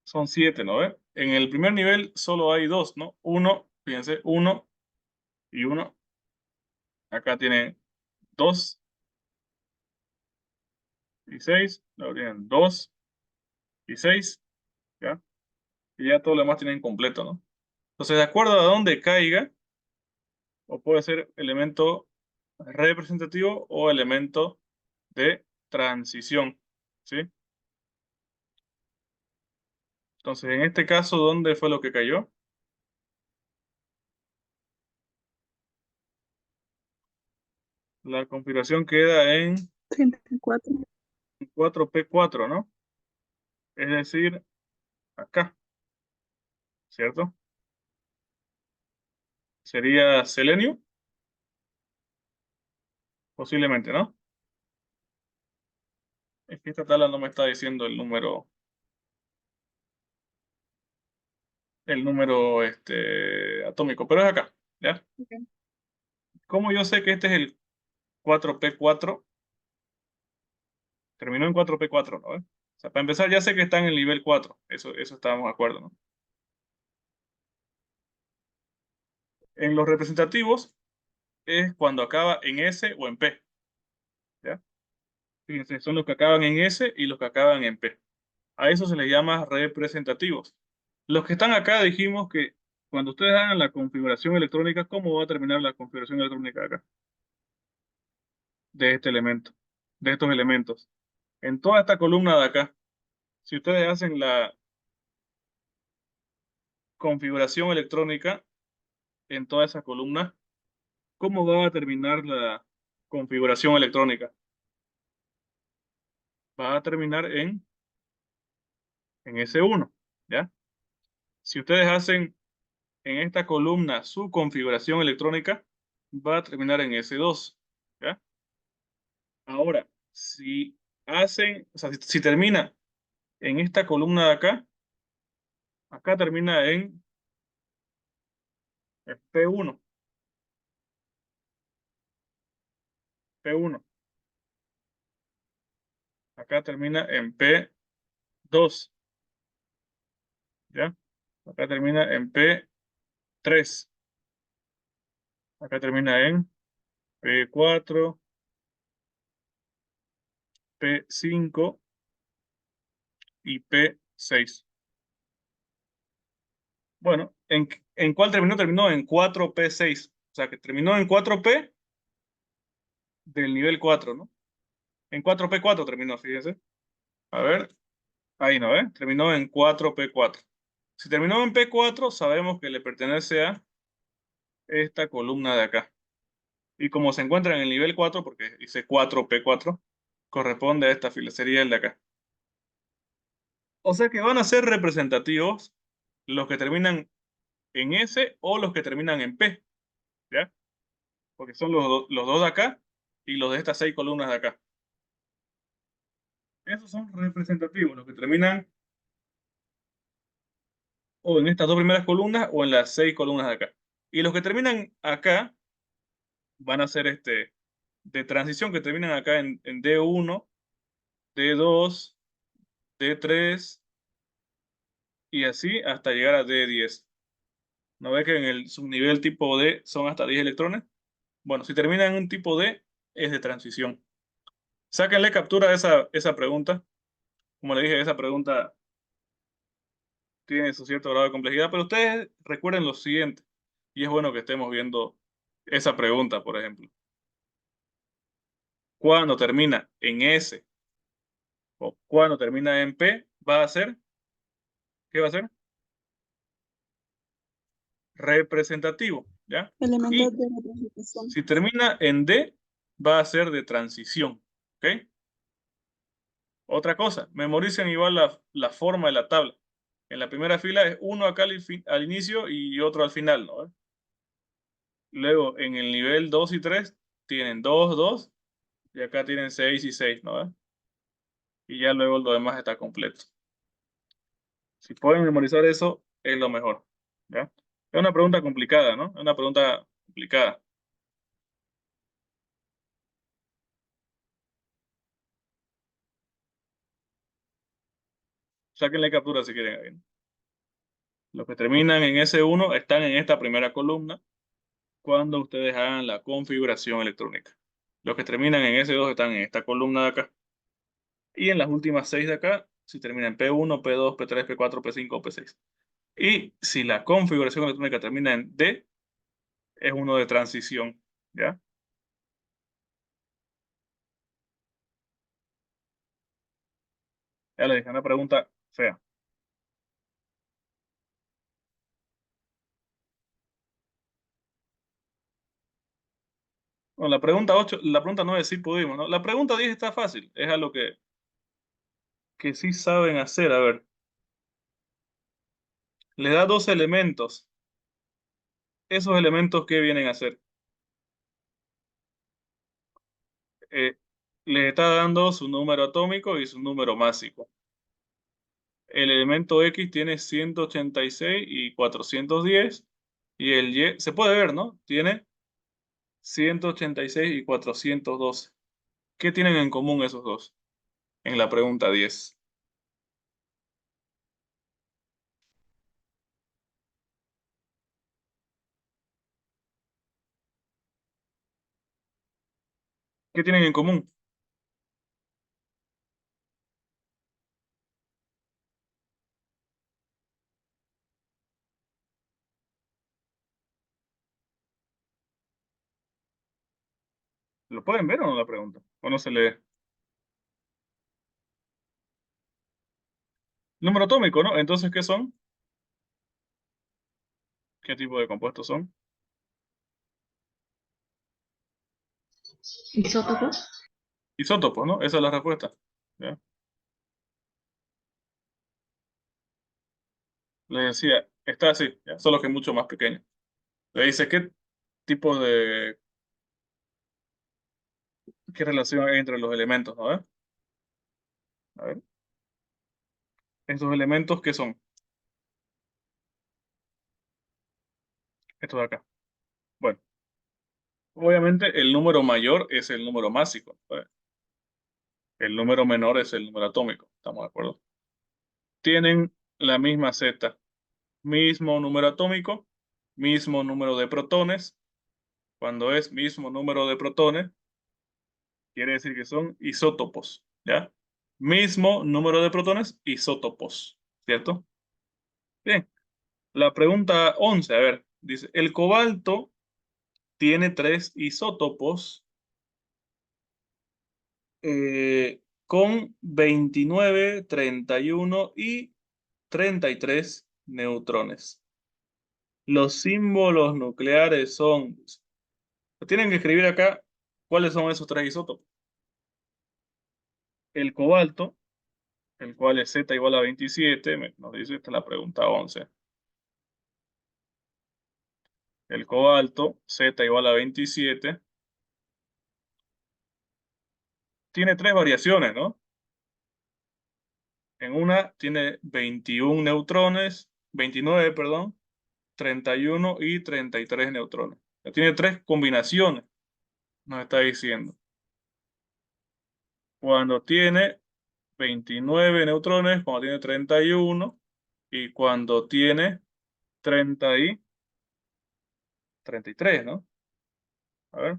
Speaker 1: Son 7, ¿no? En el primer nivel solo hay 2, ¿no? 1, fíjense, 1 y 1. Acá tienen 2 y 6. Luego tienen 2 y 6, ¿ya? Y ya todo lo demás tienen completo, ¿no? Entonces, de acuerdo a dónde caiga, o puede ser elemento representativo o elemento de transición, ¿sí? Entonces, en este caso, ¿dónde fue lo que cayó? La configuración queda en
Speaker 5: 34.
Speaker 1: 4P4, ¿no? Es decir, acá, ¿cierto? Sería selenio, posiblemente, ¿no? Es que esta tabla no me está diciendo el número atómico, pero es acá, ¿ya?
Speaker 5: Ok.
Speaker 1: ¿Cómo yo sé que este es el 4P4? Terminó en 4P4, ¿no? O sea, para empezar, ya sé que está en el nivel 4. Eso estábamos de acuerdo, ¿no? En los representativos es cuando acaba en S o en P, ¿ya? Fíjense, son los que acaban en S y los que acaban en P. A eso se les llama representativos. Los que están acá dijimos que cuando ustedes hagan la configuración electrónica, ¿cómo va a terminar la configuración electrónica acá? De este elemento, de estos elementos. En toda esta columna de acá, si ustedes hacen la configuración electrónica en toda esa columna, ¿cómo va a terminar la configuración electrónica? Va a terminar en S1, ¿ya? Si ustedes hacen en esta columna su configuración electrónica, va a terminar en S2, ¿ya? Ahora, si hacen, o sea, si termina en esta columna de acá, acá termina en P1, P1. Acá termina en P2, ¿ya? Acá termina en P3. Acá termina en P4, P5 y P6. Bueno, ¿en cuál terminó? Terminó en 4P6. O sea, que terminó en 4P del nivel 4, ¿no? En 4P4 terminó, fíjense. A ver, ahí no, ¿eh? Terminó en 4P4. Si terminó en P4, sabemos que le pertenece a esta columna de acá. Y como se encuentra en el nivel 4, porque dice 4P4, corresponde a esta fila, sería el de acá. O sea que van a ser representativos los que terminan en S o los que terminan en P, ¿ya? porque son los dos de acá y los de estas 6 columnas de acá. Esos son representativos, los que terminan o en estas dos primeras columnas o en las 6 columnas de acá. Y los que terminan acá van a ser de transición, que terminan acá en D1, D2, D3 y así hasta llegar a D10. ¿No ve que en el subnivel tipo D son hasta 10 electrones? Bueno, si termina en un tipo D, es de transición. Sáquenle captura a esa pregunta. Como le dije, esa pregunta tiene su cierto grado de complejidad, pero ustedes recuerden lo siguiente, y es bueno que estemos viendo esa pregunta, por ejemplo. Cuando termina en S o cuando termina en P, va a ser, ¿qué va a ser? Representativo, ¿ya?
Speaker 5: Elementos
Speaker 1: Y
Speaker 5: de representación.
Speaker 1: si termina en D, va a ser de transición, ¿ok? Otra cosa, memoricen igual la forma de la tabla. En la primera fila es uno acá al inicio y otro al final, ¿no? Luego, en el nivel 2 y 3 tienen 2, 2, y acá tienen 6 y 6, ¿no? Y ya luego lo demás está completo. Si pueden memorizar eso, es lo mejor, ¿ya? Es una pregunta complicada, ¿no? Es una pregunta complicada. Sáquenle captura si quieren. Ahí. Los que terminan en S1 están en esta primera columna cuando ustedes hagan la configuración electrónica. Los que terminan en S2 están en esta columna de acá. Y en las últimas 6 de acá, si terminan en P1, P2, P3, P4, P5 o P6. Y si la configuración electrónica termina en D, es uno de transición, ¿ya? Ya le dije, una pregunta fea. Bueno, la pregunta 8, la pregunta 9 sí pudimos, ¿no? La pregunta 10 está fácil, es algo que sí saben hacer. A ver, le da dos elementos. ¿Esos elementos qué vienen a hacer? Eh, le está dando su número atómico y su número másico. El elemento X tiene 186 y 410 y el Y, se puede ver, ¿no? Tiene 186 y 412. ¿Qué tienen en común esos dos? En la pregunta 10. ¿Qué tienen en común? ¿Lo pueden ver o no la pregunta? ¿O no se lee? Número atómico, ¿no? Entonces, ¿qué son? ¿Qué tipo de compuestos son?
Speaker 2: Isótopos.
Speaker 1: Isótopos, ¿no? Esa es la respuesta. ¿Ya? Le decía, está así, ¿ya? Solo que mucho más pequeño. Le dice, ¿qué tipo de... ¿Qué relación hay entre los elementos, ¿no? A ver. ¿Estos elementos qué son? Estos de acá. Bueno, obviamente el número mayor es el número másico, ¿no? El número menor es el número atómico, ¿estamos de acuerdo? Tienen la misma Z, mismo número atómico, mismo número de protones. Cuando es mismo número de protones, quiere decir que son isótopos, ¿ya? Mismo número de protones, isótopos, ¿cierto? Bien, la pregunta 11, a ver, dice, el cobalto tiene 3 isótopos con 29, 31 y 33 neutrones. Los símbolos nucleares son, tienen que escribir acá cuáles son esos 3 isótopos. El cobalto, el cual es Z igual a 27, nos dice, esta es la pregunta 11. El cobalto, Z igual a 27, tiene tres variaciones, ¿no? En una tiene 21 neutrones, 29, perdón, 31 y 33 neutrones. Ya tiene tres combinaciones, nos está diciendo. Cuando tiene 29 neutrones, cuando tiene 31 y cuando tiene 30 y 33, ¿no? A ver,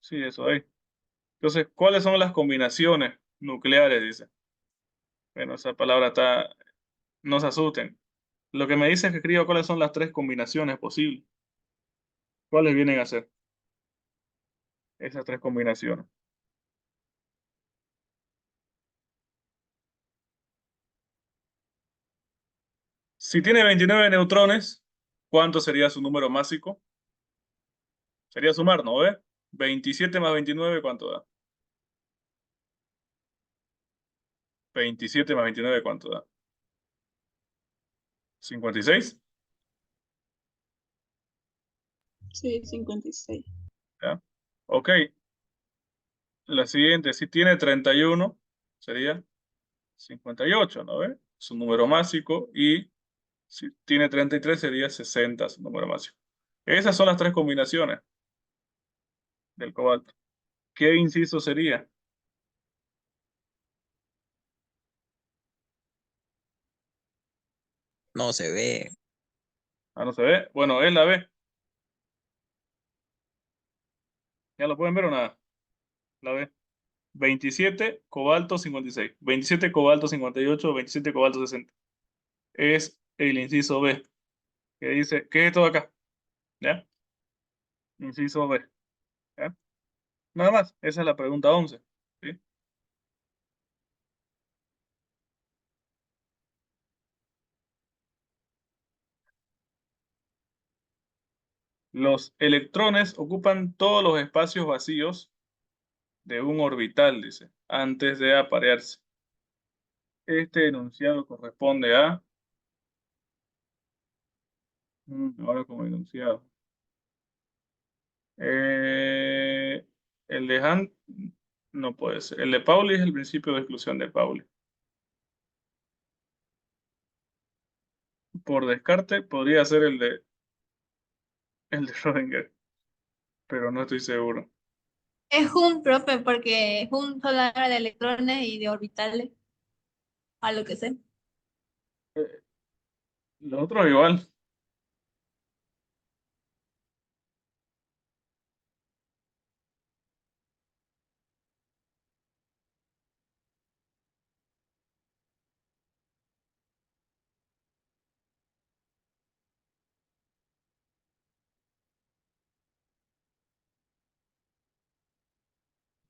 Speaker 1: sí, eso ahí. Entonces, ¿cuáles son las combinaciones nucleares? Dice. Bueno, esa palabra está, no se asusten. Lo que me dice es que escriba cuáles son las tres combinaciones posibles. ¿Cuáles vienen a ser esas tres combinaciones? Si tiene 29 neutrones, ¿cuánto sería su número másico? Sería sumar, ¿no ve? 27 más 29, ¿cuánto da? 27 más 29, ¿cuánto da? 56.
Speaker 5: Sí, 56.
Speaker 1: ¿Ya? Ok, la siguiente, si tiene 31, sería 58, ¿no ve? Su número másico. Y si tiene 33, sería 60, su número másico. Esas son las tres combinaciones del cobalto. ¿Qué inciso sería?
Speaker 4: No se ve.
Speaker 1: Ah, no se ve. Bueno, es la B. ¿Ya lo pueden ver o nada? La B. 27, cobalto 56. 27, cobalto 58. 27, cobalto 60. Es el inciso B. Que dice, ¿qué es todo acá? ¿Ya? Inciso B. ¿Ya? Nada más. Esa es la pregunta 11. ¿Sí? Los electrones ocupan todos los espacios vacíos de un orbital, dice, antes de aparearse. Este enunciado corresponde a... ahora como enunciado. Eh, el de Han no puede ser. El de Pauli es el principio de exclusión de Pauli. Por descarte podría ser el de Schrödinger, pero no estoy seguro.
Speaker 8: Es un profe, porque un solo habla de electrones y de orbitales, a lo que sé.
Speaker 1: Los otros igual.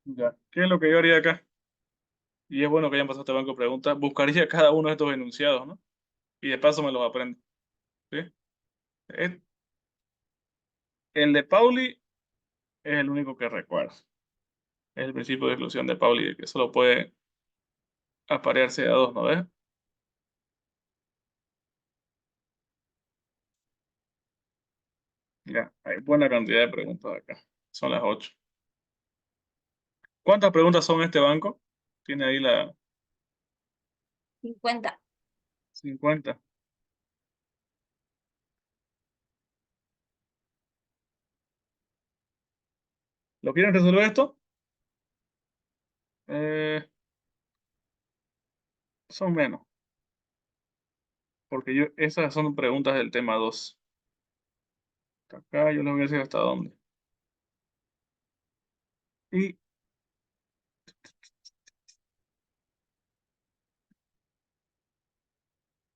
Speaker 1: Ya. ¿Qué es lo que yo haría acá? Y es bueno que hayan pasado este banco de preguntas. Buscaría cada uno de estos enunciados, ¿no? Y de paso me los aprendo. ¿Sí? Es- El de Pauli es el único que recuerdo. Es el principio de exclusión de Pauli, de que solo puede aparearse a dos, ¿no ves? Ya, hay buena cantidad de preguntas acá. Son las 8. ¿Cuántas preguntas son este banco? Tiene ahí la
Speaker 8: 50.
Speaker 1: 50. ¿Lo quieren resolver esto? Eh, son menos, porque esas son preguntas del tema 2. Acá yo les voy a decir hasta dónde. Y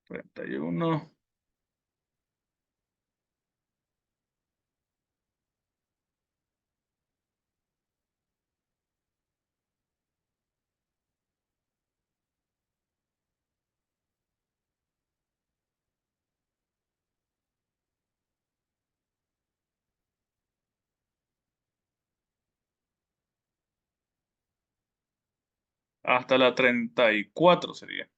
Speaker 1: 31. Hasta la 34 sería.